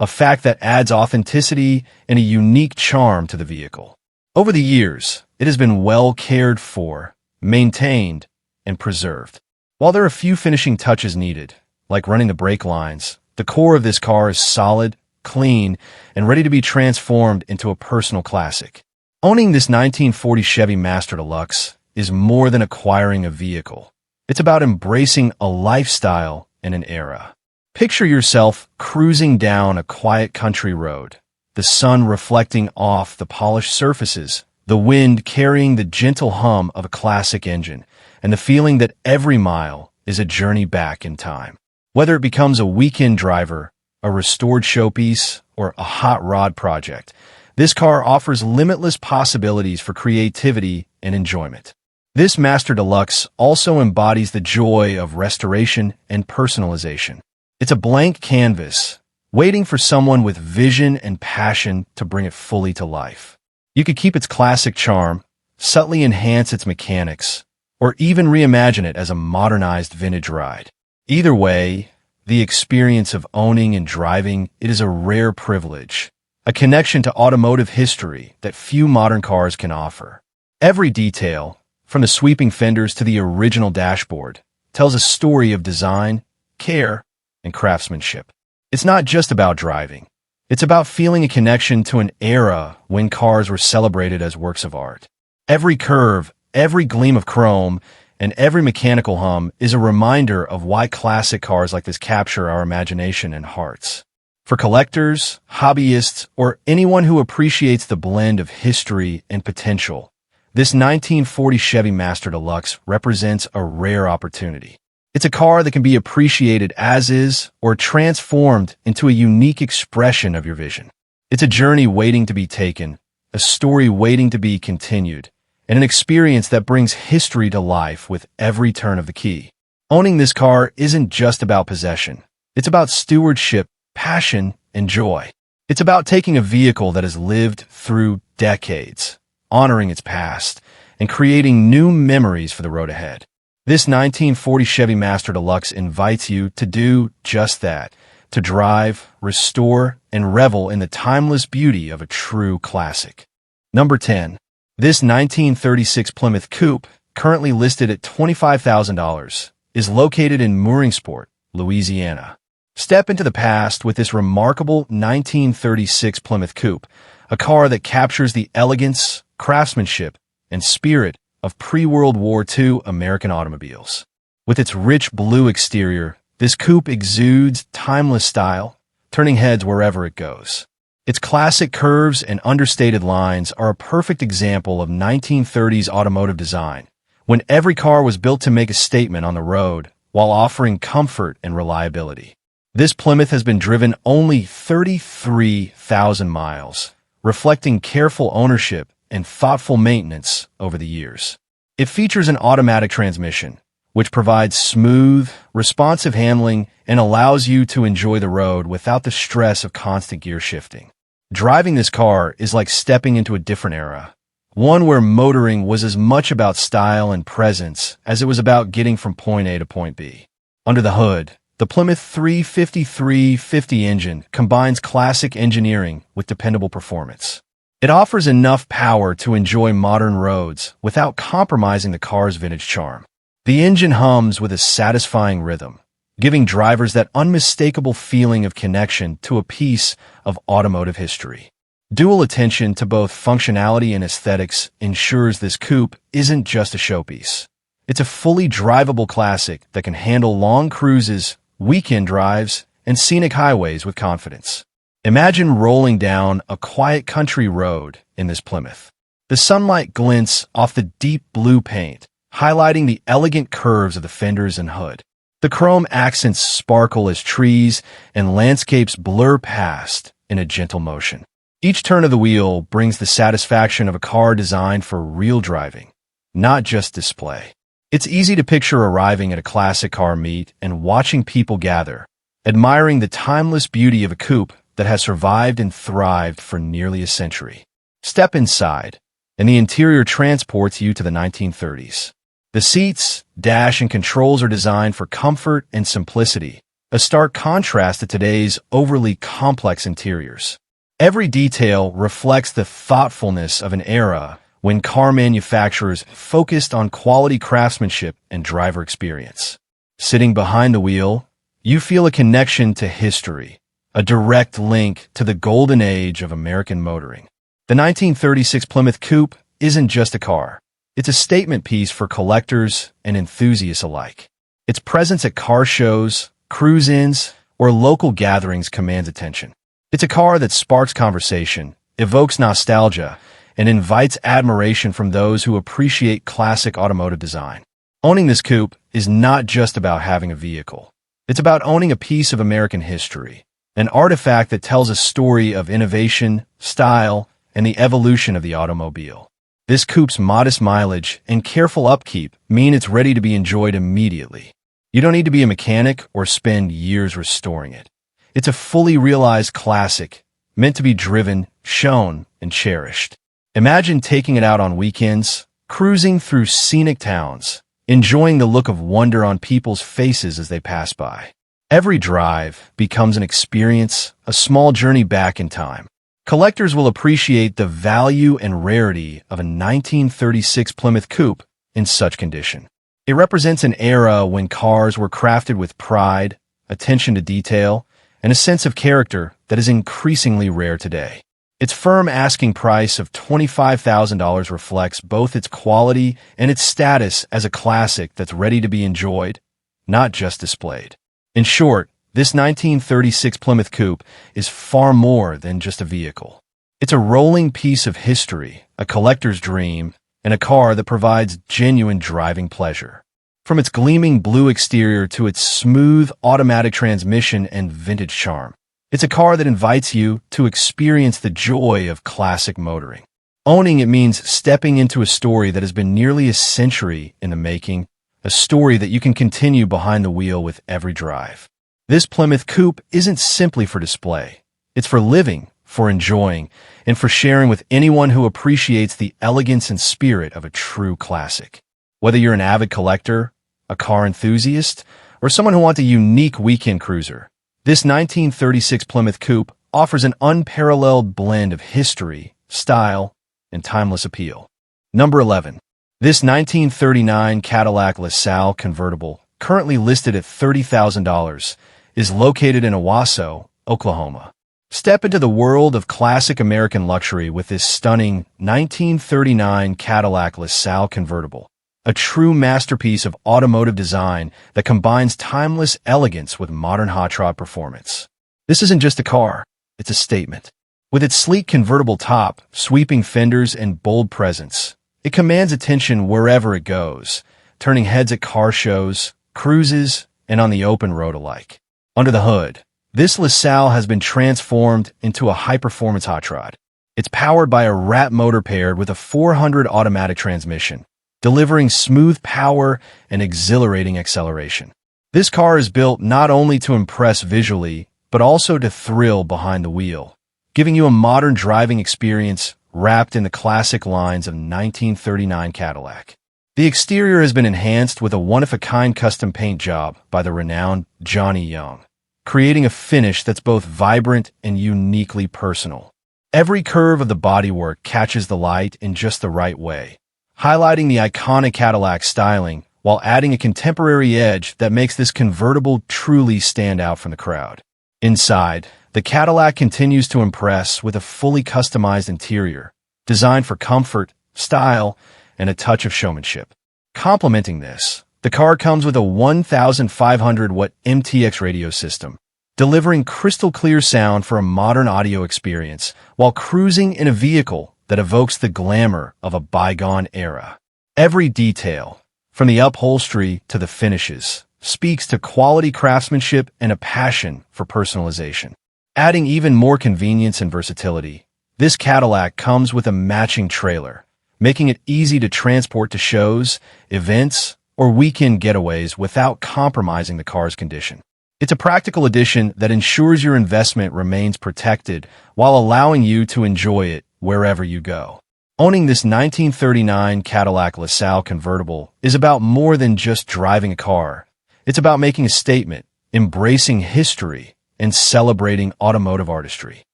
a fact that adds authenticity and a unique charm to the vehicle. Over the years, it has been well cared for, maintained, and preserved. While there are a few finishing touches needed, like running the brake lines, the core of this car is solid, clean, and ready to be transformed into a personal classic. Owning this 1940 Chevy Master Deluxe is more than acquiring a vehicle. It's about embracing a lifestyle and an era. Picture yourself cruising down a quiet country road, the sun reflecting off the polished surfaces, the wind carrying the gentle hum of a classic engine, and the feeling that every mile is a journey back in time. Whether it becomes a weekend driver, a restored showpiece, or a hot rod project, this car offers limitless possibilities for creativity and enjoyment. This Master Deluxe also embodies the joy of restoration and personalization. It's a blank canvas, waiting for someone with vision and passion to bring it fully to life. You could keep its classic charm, subtly enhance its mechanics, or even reimagine it as a modernized vintage ride. Either way, the experience of owning and driving it is a rare privilege, a connection to automotive history that few modern cars can offer. Every detail, from the sweeping fenders to the original dashboard, tells a story of design, care, and craftsmanship. It's not just about driving. It's about feeling a connection to an era when cars were celebrated as works of art. Every curve, every gleam of chrome, and every mechanical hum is a reminder of why classic cars like this capture our imagination and hearts. For collectors, hobbyists, or anyone who appreciates the blend of history and potential, this 1940 Chevy Master Deluxe represents a rare opportunity. It's a car that can be appreciated as is or transformed into a unique expression of your vision. It's a journey waiting to be taken, a story waiting to be continued, and an experience that brings history to life with every turn of the key. Owning this car isn't just about possession. It's about stewardship, passion, and joy. It's about taking a vehicle that has lived through decades, honoring its past, and creating new memories for the road ahead. This 1940 Chevy Master Deluxe invites you to do just that, to drive, restore, and revel in the timeless beauty of a true classic. Number 10. This 1936 Plymouth Coupe, currently listed at $25,000, is located in Mooringsport, Louisiana. Step into the past with this remarkable 1936 Plymouth Coupe, a car that captures the elegance, craftsmanship, and spirit of pre-World War II American automobiles. With its rich blue exterior, this coupe exudes timeless style, turning heads wherever it goes. Its classic curves and understated lines are a perfect example of 1930s automotive design, when every car was built to make a statement on the road while offering comfort and reliability. This Plymouth has been driven only 33,000 miles, reflecting careful ownership and thoughtful maintenance over the years. It features an automatic transmission, which provides smooth, responsive handling and allows you to enjoy the road without the stress of constant gear shifting. Driving this car is like stepping into a different era, one where motoring was as much about style and presence as it was about getting from point A to point B. Under the hood, the Plymouth 350 engine combines classic engineering with dependable performance. It offers enough power to enjoy modern roads without compromising the car's vintage charm. The engine hums with a satisfying rhythm, giving drivers that unmistakable feeling of connection to a piece of automotive history. Dual attention to both functionality and aesthetics ensures this coupe isn't just a showpiece. It's a fully drivable classic that can handle long cruises, weekend drives, and scenic highways with confidence. Imagine rolling down a quiet country road in this Plymouth. The sunlight glints off the deep blue paint, highlighting the elegant curves of the fenders and hood. The chrome accents sparkle as trees and landscapes blur past in a gentle motion. Each turn of the wheel brings the satisfaction of a car designed for real driving, not just display. It's easy to picture arriving at a classic car meet and watching people gather, admiring the timeless beauty of a coupe that has survived and thrived for nearly a century. Step inside, and the interior transports you to the 1930s. The seats, dash, and controls are designed for comfort and simplicity, a stark contrast to today's overly complex interiors. Every detail reflects the thoughtfulness of an era when car manufacturers focused on quality craftsmanship and driver experience. Sitting behind the wheel, you feel a connection to history, a direct link to the golden age of American motoring. The 1936 Plymouth Coupe isn't just a car. It's a statement piece for collectors and enthusiasts alike. Its presence at car shows, cruise-ins, or local gatherings commands attention. It's a car that sparks conversation, evokes nostalgia, and invites admiration from those who appreciate classic automotive design. Owning this coupe is not just about having a vehicle. It's about owning a piece of American history, an artifact that tells a story of innovation, style, and the evolution of the automobile. This coupe's modest mileage and careful upkeep mean it's ready to be enjoyed immediately. You don't need to be a mechanic or spend years restoring it. It's a fully realized classic, meant to be driven, shown, and cherished. Imagine taking it out on weekends, cruising through scenic towns, enjoying the look of wonder on people's faces as they pass by. Every drive becomes an experience, a small journey back in time. Collectors will appreciate the value and rarity of a 1936 Plymouth Coupe in such condition. It represents an era when cars were crafted with pride, attention to detail, and a sense of character that is increasingly rare today. Its firm asking price of $25,000 reflects both its quality and its status as a classic that's ready to be enjoyed, not just displayed. In short, this 1936 Plymouth Coupe is far more than just a vehicle. It's a rolling piece of history, a collector's dream, and a car that provides genuine driving pleasure. From its gleaming blue exterior to its smooth automatic transmission and vintage charm, it's a car that invites you to experience the joy of classic motoring. Owning it means stepping into a story that has been nearly a century in the making, a story that you can continue behind the wheel with every drive. This Plymouth Coupe isn't simply for display. It's for living, for enjoying, and for sharing with anyone who appreciates the elegance and spirit of a true classic. Whether you're an avid collector, a car enthusiast, or someone who wants a unique weekend cruiser, this 1936 Plymouth Coupe offers an unparalleled blend of history, style, and timeless appeal. Number 11. This 1939 Cadillac LaSalle convertible, currently listed at $30,000, is located in Owasso, Oklahoma. Step into the world of classic American luxury with this stunning 1939 Cadillac LaSalle convertible, a true masterpiece of automotive design that combines timeless elegance with modern hot rod performance. This isn't just a car, it's a statement. With its sleek convertible top, sweeping fenders, and bold presence, it commands attention wherever it goes, turning heads at car shows, cruises, and on the open road alike. Under the hood, this LaSalle has been transformed into a high-performance hot rod. It's powered by a wrap motor paired with a 400 automatic transmission, delivering smooth power and exhilarating acceleration. This car is built not only to impress visually, but also to thrill behind the wheel, giving you a modern driving experience wrapped in the classic lines of 1939 Cadillac. The exterior has been enhanced with a one-of-a-kind custom paint job by the renowned Johnny Young, creating a finish that's both vibrant and uniquely personal. Every curve of the bodywork catches the light in just the right way, highlighting the iconic Cadillac styling while adding a contemporary edge that makes this convertible truly stand out from the crowd. Inside, the Cadillac continues to impress with a fully customized interior, designed for comfort, style, and a touch of showmanship. Complementing this, the car comes with a 1,500-watt MTX radio system, delivering crystal-clear sound for a modern audio experience while cruising in a vehicle that evokes the glamour of a bygone era. Every detail, from the upholstery to the finishes, speaks to quality craftsmanship and a passion for personalization. Adding even more convenience and versatility, this Cadillac comes with a matching trailer, making it easy to transport to shows, events, or weekend getaways without compromising the car's condition. It's a practical addition that ensures your investment remains protected while allowing you to enjoy it wherever you go. Owning this 1939 Cadillac LaSalle convertible is about more than just driving a car. It's about making a statement, embracing history, and celebrating automotive artistry.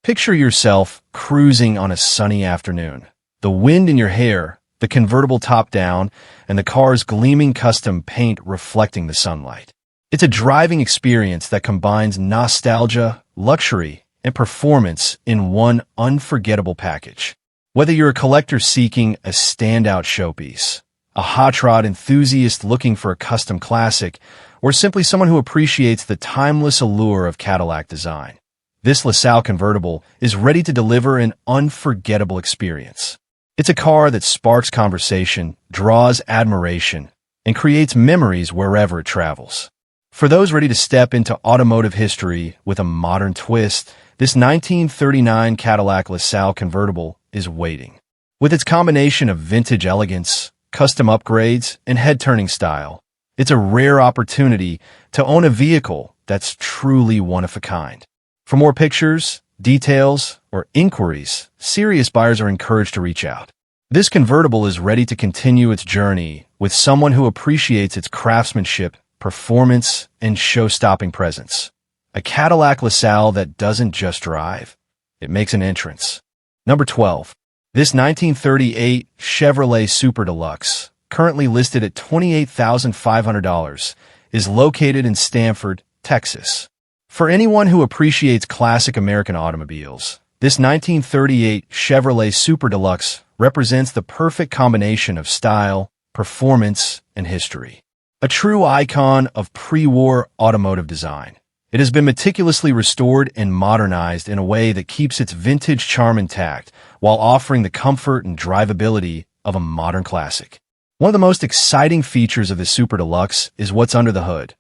Picture yourself cruising on a sunny afternoon, the wind in your hair, the convertible top down, and the car's gleaming custom paint reflecting the sunlight. It's a driving experience that combines nostalgia, luxury, and performance in one unforgettable package. Whether you're a collector seeking a standout showpiece, a hot rod enthusiast looking for a custom classic, or simply someone who appreciates the timeless allure of Cadillac design, this LaSalle convertible is ready to deliver an unforgettable experience. It's a car that sparks conversation, draws admiration, and creates memories wherever it travels. For those ready to step into automotive history with a modern twist, this 1939 Cadillac LaSalle convertible is waiting. With its combination of vintage elegance, custom upgrades, and head-turning style, it's a rare opportunity to own a vehicle that's truly one of a kind. For more pictures, details, or inquiries, serious buyers are encouraged to reach out. This convertible is ready to continue its journey with someone who appreciates its craftsmanship, performance, and show-stopping presence. A Cadillac LaSalle that doesn't just drive, it makes an entrance. Number 12. This 1938 Chevrolet Super Deluxe, currently listed at $28,500, is located in Stamford, Texas. For anyone who appreciates classic American automobiles, this 1938 Chevrolet Super Deluxe represents the perfect combination of style, performance, and history. A true icon of pre-war automotive design, it has been meticulously restored and modernized in a way that keeps its vintage charm intact while offering the comfort and drivability of a modern classic. One of the most exciting features of the Super Deluxe is what's under the hood.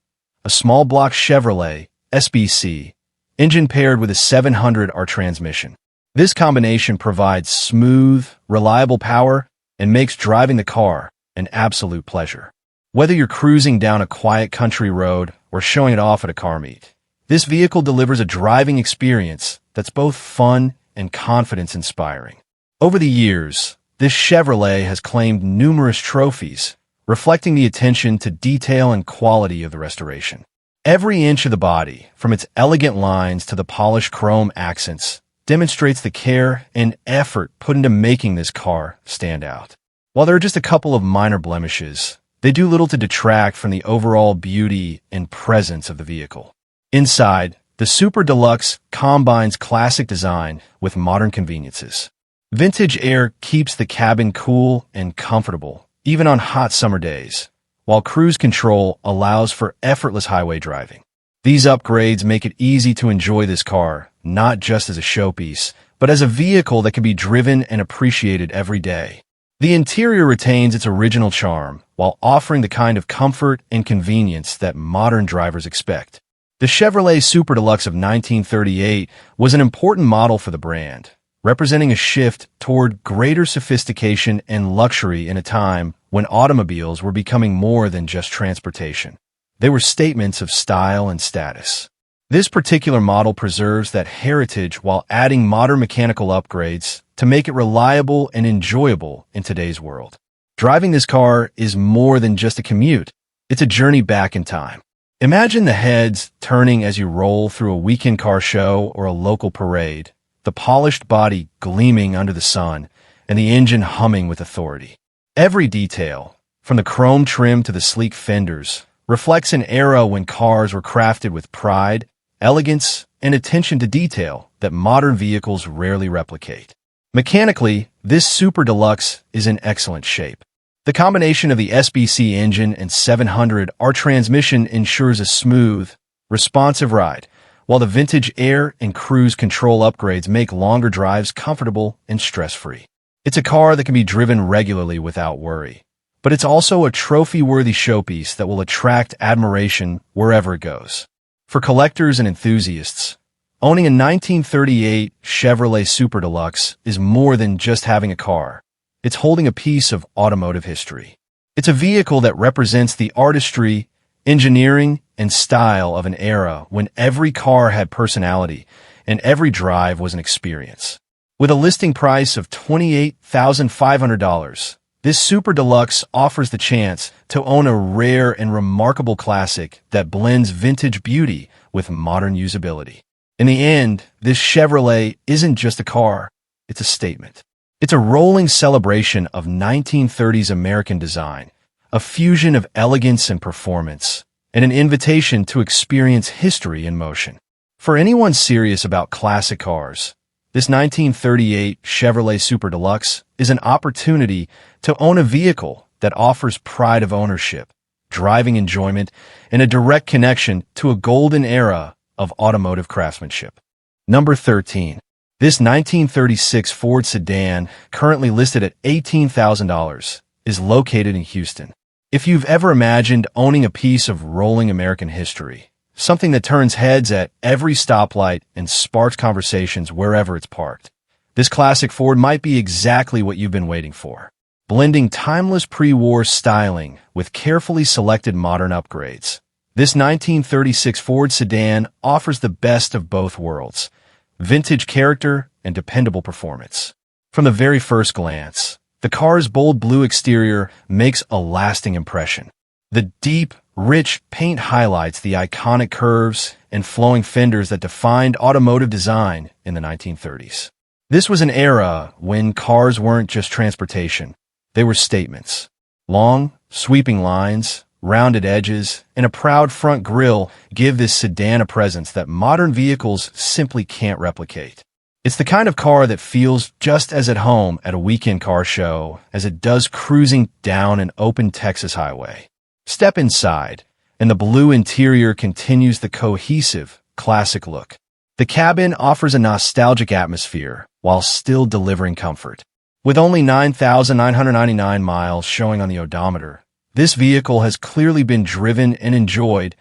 A small block Chevrolet SBC, engine paired with a 700R transmission. This combination provides smooth, reliable power and makes driving the car an absolute pleasure. Whether you're cruising down a quiet country road or showing it off at a car meet, this vehicle delivers a driving experience that's both fun and confidence-inspiring. Over the years, this Chevrolet has claimed numerous trophies, reflecting the attention to detail and quality of the restoration. Every inch of the body, from its elegant lines to the polished chrome accents, demonstrates the care and effort put into making this car stand out. While there are just a couple of minor blemishes, they do little to detract from the overall beauty and presence of the vehicle. Inside, the Super Deluxe combines classic design with modern conveniences. Vintage air keeps the cabin cool and comfortable, even on hot summer days, while cruise control allows for effortless highway driving. These upgrades make it easy to enjoy this car, not just as a showpiece, but as a vehicle that can be driven and appreciated every day. The interior retains its original charm, while offering the kind of comfort and convenience that modern drivers expect. The Chevrolet Super Deluxe of 1938 was an important model for the brand, representing a shift toward greater sophistication and luxury in a time when automobiles were becoming more than just transportation. They were statements of style and status. This particular model preserves that heritage while adding modern mechanical upgrades to make it reliable and enjoyable in today's world. Driving this car is more than just a commute. It's a journey back in time. Imagine the heads turning as you roll through a weekend car show or a local parade, the polished body gleaming under the sun, and the engine humming with authority. Every detail, from the chrome trim to the sleek fenders, reflects an era when cars were crafted with pride, elegance, and attention to detail that modern vehicles rarely replicate. Mechanically, this Super Deluxe is in excellent shape. The combination of the SBC engine and 700R transmission ensures a smooth, responsive ride, while the vintage air and cruise control upgrades make longer drives comfortable and stress-free. It's a car that can be driven regularly without worry, but it's also a trophy-worthy showpiece that will attract admiration wherever it goes. For collectors and enthusiasts, owning a 1938 Chevrolet Super Deluxe is more than just having a car. It's holding a piece of automotive history. It's a vehicle that represents the artistry, engineering, and style of an era when every car had personality and every drive was an experience. With a listing price of $28,500, this Super Deluxe offers the chance to own a rare and remarkable classic that blends vintage beauty with modern usability. In the end, this Chevrolet isn't just a car, it's a statement. It's a rolling celebration of 1930s American design, a fusion of elegance and performance, and an invitation to experience history in motion. For anyone serious about classic cars, this 1938 Chevrolet Super Deluxe is an opportunity to own a vehicle that offers pride of ownership, driving enjoyment, and a direct connection to a golden era of automotive craftsmanship. Number 13. This 1936 Ford Sedan, currently listed at $18,000, is located in Houston. If you've ever imagined owning a piece of rolling American history, something that turns heads at every stoplight and sparks conversations wherever it's parked, this classic Ford might be exactly what you've been waiting for. Blending timeless pre-war styling with carefully selected modern upgrades, this 1936 Ford Sedan offers the best of both worlds: vintage character and dependable performance. From the very first glance, the car's bold blue exterior makes a lasting impression. The deep, rich paint highlights the iconic curves and flowing fenders that defined automotive design in the 1930s. This was an era when cars weren't just transportation, they were statements. Long, sweeping lines, rounded edges, and a proud front grille give this sedan a presence that modern vehicles simply can't replicate. It's the kind of car that feels just as at home at a weekend car show as it does cruising down an open Texas highway. Step inside, and the blue interior continues the cohesive, classic look. The cabin offers a nostalgic atmosphere while still delivering comfort. With only 9,999 miles showing on the odometer, this vehicle has clearly been driven and enjoyed,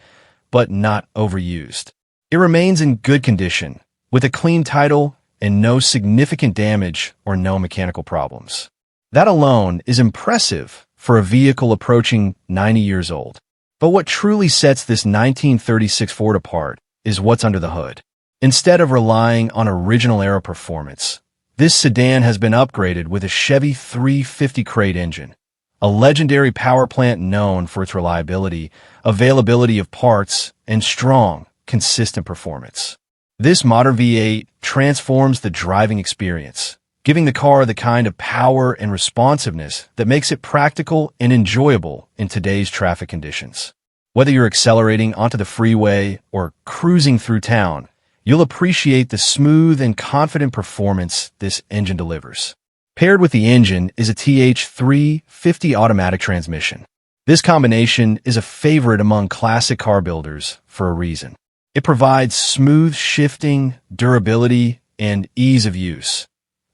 but not overused. It remains in good condition, with a clean title and no significant damage or no mechanical problems. That alone is impressive for a vehicle approaching 90 years old. But what truly sets this 1936 Ford apart is what's under the hood. Instead of relying on original-era performance, this sedan has been upgraded with a Chevy 350 crate engine, a legendary power plant known for its reliability, availability of parts, and strong, consistent performance. This modern V8 transforms the driving experience, giving the car the kind of power and responsiveness that makes it practical and enjoyable in today's traffic conditions. Whether you're accelerating onto the freeway or cruising through town, you'll appreciate the smooth and confident performance this engine delivers. Paired with the engine is a TH350 automatic transmission. This combination is a favorite among classic car builders for a reason. It provides smooth shifting, durability, and ease of use,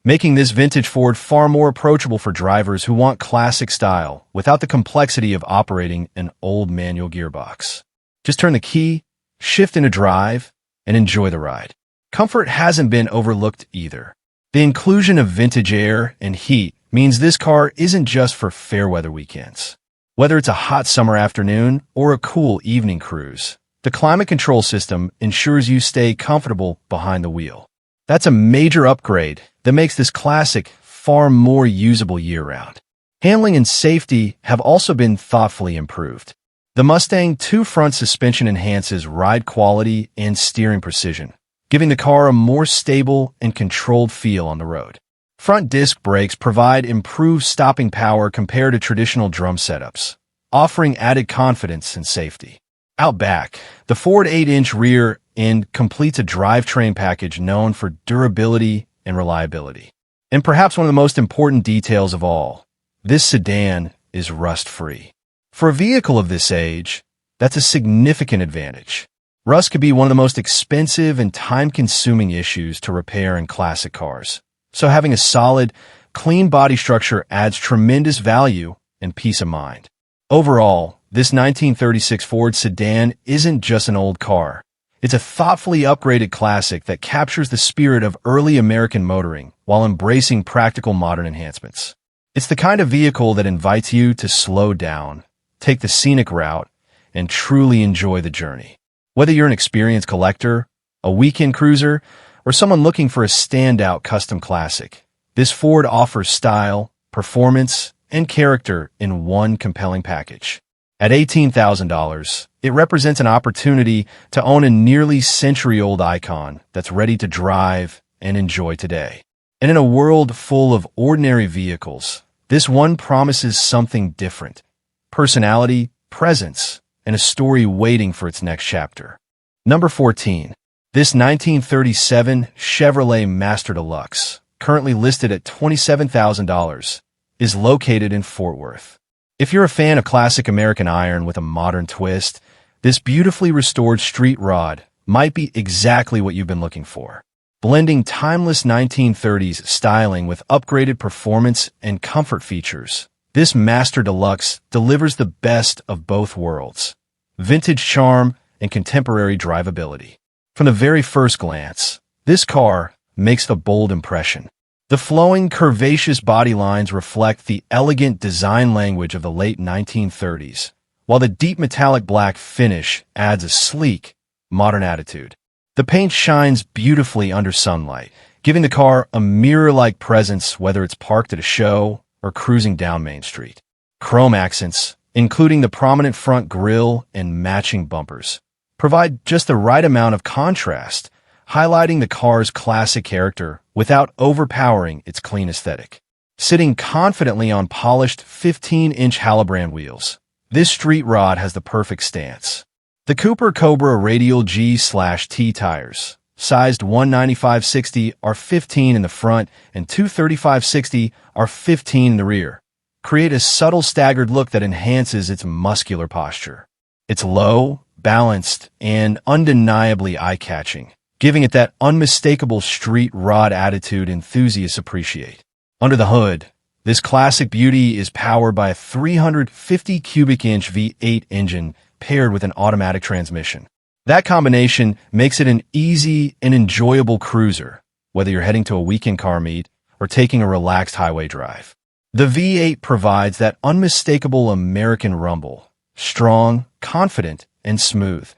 making this vintage Ford far more approachable for drivers who want classic style without the complexity of operating an old manual gearbox. Just turn the key, shift into drive, and enjoy the ride. Comfort hasn't been overlooked either. The inclusion of vintage air and heat means this car isn't just for fair weather weekends. Whether it's a hot summer afternoon or a cool evening cruise, the climate control system ensures you stay comfortable behind the wheel. That's a major upgrade that makes this classic far more usable year-round. Handling and safety have also been thoughtfully improved. The Mustang 2 front suspension enhances ride quality and steering precision, giving the car a more stable and controlled feel on the road. Front disc brakes provide improved stopping power compared to traditional drum setups, offering added confidence and safety. Out back, the Ford 8-inch rear end completes a drivetrain package known for durability and reliability. And perhaps one of the most important details of all, this sedan is rust-free. For a vehicle of this age, that's a significant advantage. Rust could be one of the most expensive and time-consuming issues to repair in classic cars, so having a solid, clean body structure adds tremendous value and peace of mind. Overall, this 1936 Ford sedan isn't just an old car. It's a thoughtfully upgraded classic that captures the spirit of early American motoring while embracing practical modern enhancements. It's the kind of vehicle that invites you to slow down, take the scenic route, and truly enjoy the journey. Whether you're an experienced collector, a weekend cruiser, or someone looking for a standout custom classic, this Ford offers style, performance, and character in one compelling package. At $18,000, it represents an opportunity to own a nearly century-old icon that's ready to drive and enjoy today. And in a world full of ordinary vehicles, this one promises something different: personality, presence, and a story waiting for its next chapter. Number 14. This 1937 Chevrolet Master Deluxe, currently listed at $27,000, is located in Fort Worth. If you're a fan of classic American iron with a modern twist, this beautifully restored street rod might be exactly what you've been looking for. Blending timeless 1930s styling with upgraded performance and comfort features, this Master Deluxe delivers the best of both worlds: vintage charm and contemporary drivability. From the very first glance, this car makes a bold impression. The flowing, curvaceous body lines reflect the elegant design language of the late 1930s, while the deep metallic black finish adds a sleek, modern attitude. The paint shines beautifully under sunlight, giving the car a mirror-like presence whether it's parked at a show or cruising down Main Street. Chrome accents, including the prominent front grille and matching bumpers, provide just the right amount of contrast, highlighting the car's classic character without overpowering its clean aesthetic. Sitting confidently on polished 15-inch Halabrand wheels, this street rod has the perfect stance. The Cooper Cobra Radial G/T tires, sized 195/60, are 15 in the front and 235/60 are 15 in the rear, create a subtle staggered look that enhances its muscular posture. It's low, balanced, and undeniably eye-catching, giving it that unmistakable street rod attitude enthusiasts appreciate. Under the hood, this classic beauty is powered by a 350 cubic inch V8 engine paired with an automatic transmission. That combination makes it an easy and enjoyable cruiser, whether you're heading to a weekend car meet or taking a relaxed highway drive. The V8 provides that unmistakable American rumble, strong, confident, and smooth,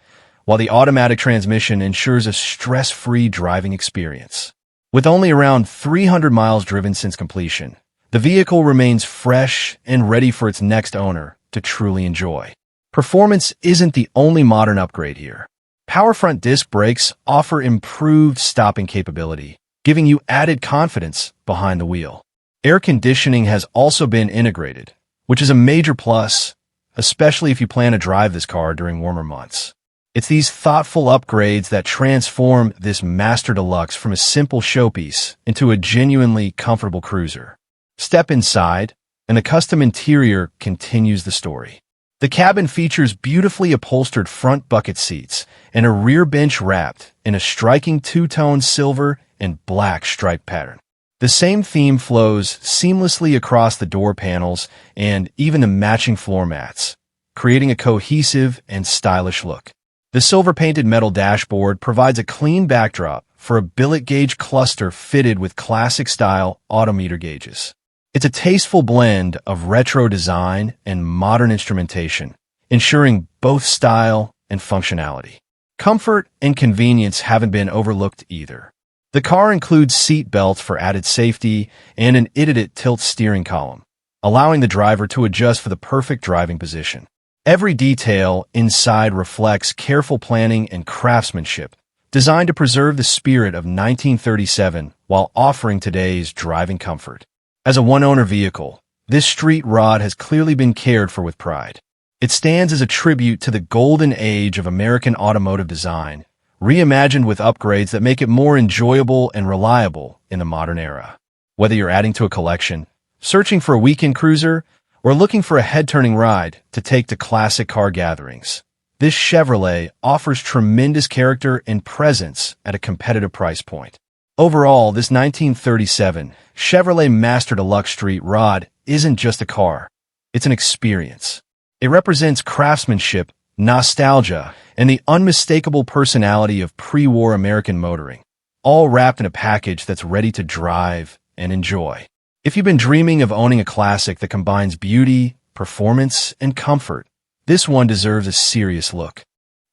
while the automatic transmission ensures a stress-free driving experience. With only around 300 miles driven since completion, the vehicle remains fresh and ready for its next owner to truly enjoy. Performance isn't the only modern upgrade here. Power front disc brakes offer improved stopping capability, giving you added confidence behind the wheel. Air conditioning has also been integrated, which is a major plus, especially if you plan to drive this car during warmer months. It's these thoughtful upgrades that transform this Master Deluxe from a simple showpiece into a genuinely comfortable cruiser. Step inside, and the custom interior continues the story. The cabin features beautifully upholstered front bucket seats and a rear bench wrapped in a striking two-tone silver and black stripe pattern. The same theme flows seamlessly across the door panels and even the matching floor mats, creating a cohesive and stylish look. The silver-painted metal dashboard provides a clean backdrop for a billet gauge cluster fitted with classic-style odometer gauges. It's a tasteful blend of retro design and modern instrumentation, ensuring both style and functionality. Comfort and convenience haven't been overlooked either. The car includes seat belts for added safety and an ITIT tilt steering column, allowing the driver to adjust for the perfect driving position. Every detail inside reflects careful planning and craftsmanship, designed to preserve the spirit of 1937 while offering today's driving comfort. As a one-owner vehicle, this street rod has clearly been cared for with pride. It stands as a tribute to the golden age of American automotive design, reimagined with upgrades that make it more enjoyable and reliable in the modern era. Whether you're adding to a collection, searching for a weekend cruiser, or looking for a head-turning ride to take to classic car gatherings, this Chevrolet offers tremendous character and presence at a competitive price point. Overall, this 1937 Chevrolet Master Deluxe Street Rod isn't just a car, it's an experience. It represents craftsmanship, nostalgia, and the unmistakable personality of pre-war American motoring, all wrapped in a package that's ready to drive and enjoy. If you've been dreaming of owning a classic that combines beauty, performance, and comfort, this one deserves a serious look.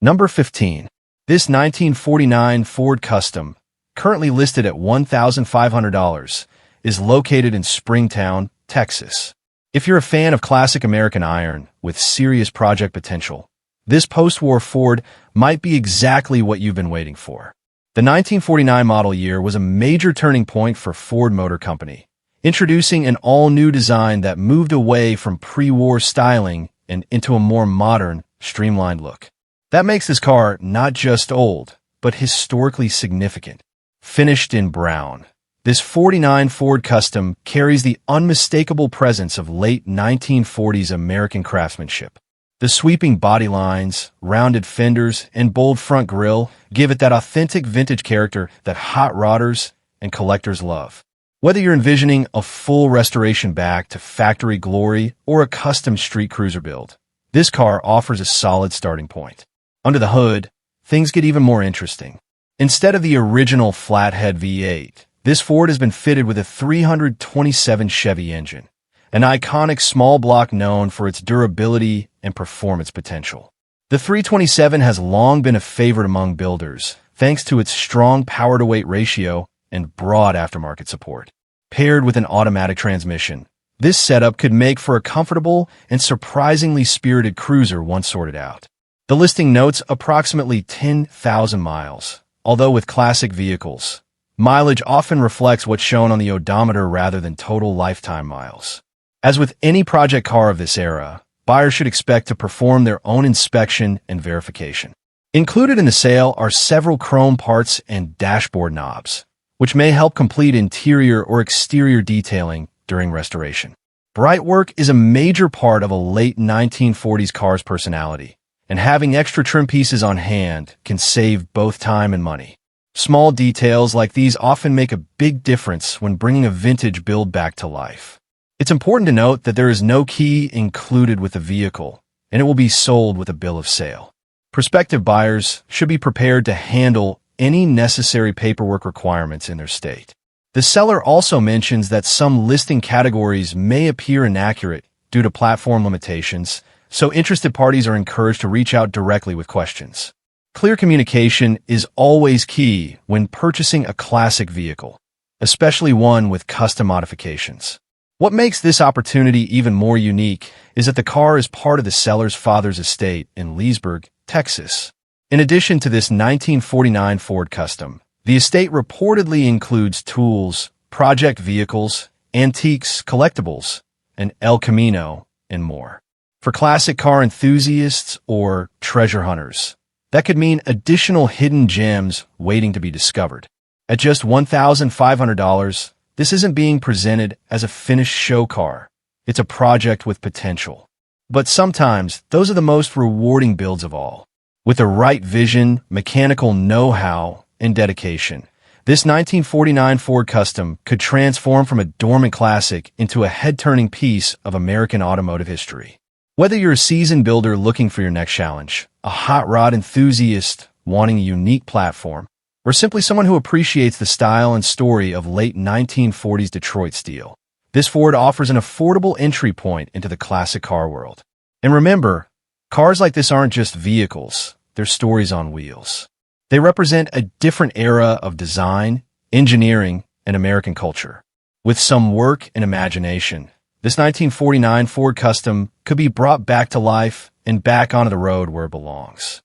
Number 15. This 1949 Ford Custom, currently listed at $1,500, is located in Springtown, Texas. If you're a fan of classic American iron with serious project potential, this post-war Ford might be exactly what you've been waiting for. The 1949 model year was a major turning point for Ford Motor Company, introducing an all-new design that moved away from pre-war styling and into a more modern, streamlined look. That makes this car not just old, but historically significant. Finished in brown, this 49 Ford Custom carries the unmistakable presence of late 1940s American craftsmanship. The sweeping body lines, rounded fenders, and bold front grille give it that authentic vintage character that hot rodders and collectors love. Whether you're envisioning a full restoration back to factory glory or a custom street cruiser build, this car offers a solid starting point. Under the hood, things get even more interesting. Instead of the original flathead V8, this Ford has been fitted with a 327 Chevy engine, an iconic small block known for its durability and performance potential. The 327 has long been a favorite among builders, thanks to its strong power-to-weight ratio and broad aftermarket support. Paired with an automatic transmission, this setup could make for a comfortable and surprisingly spirited cruiser once sorted out. The listing notes approximately 10,000 miles, although with classic vehicles, mileage often reflects what's shown on the odometer rather than total lifetime miles. As with any project car of this era, buyers should expect to perform their own inspection and verification. Included in the sale are several chrome parts and dashboard knobs, which may help complete interior or exterior detailing during restoration. Bright work is a major part of a late 1940s car's personality, and having extra trim pieces on hand can save both time and money. Small details like these often make a big difference when bringing a vintage build back to life. It's important to note that there is no key included with the vehicle, and it will be sold with a bill of sale. Prospective buyers should be prepared to handle any necessary paperwork requirements in their state. The seller also mentions that some listing categories may appear inaccurate due to platform limitations, so interested parties are encouraged to reach out directly with questions. Clear communication is always key when purchasing a classic vehicle, especially one with custom modifications. What makes this opportunity even more unique is that the car is part of the seller's father's estate in Leesburg, Texas. In addition to this 1949 Ford Custom, the estate reportedly includes tools, project vehicles, antiques, collectibles, an El Camino, and more. For classic car enthusiasts or treasure hunters, that could mean additional hidden gems waiting to be discovered. At just $1,500, this isn't being presented as a finished show car. It's a project with potential. But sometimes, those are the most rewarding builds of all. With the right vision, mechanical know-how, and dedication, this 1949 Ford Custom could transform from a dormant classic into a head-turning piece of American automotive history. Whether you're a seasoned builder looking for your next challenge, a hot rod enthusiast wanting a unique platform, or simply someone who appreciates the style and story of late 1940s Detroit steel, this Ford offers an affordable entry point into the classic car world. And remember, cars like this aren't just vehicles, they're stories on wheels. They represent a different era of design, engineering, and American culture. With some work and imagination, this 1949 Ford Custom could be brought back to life and back onto the road where it belongs.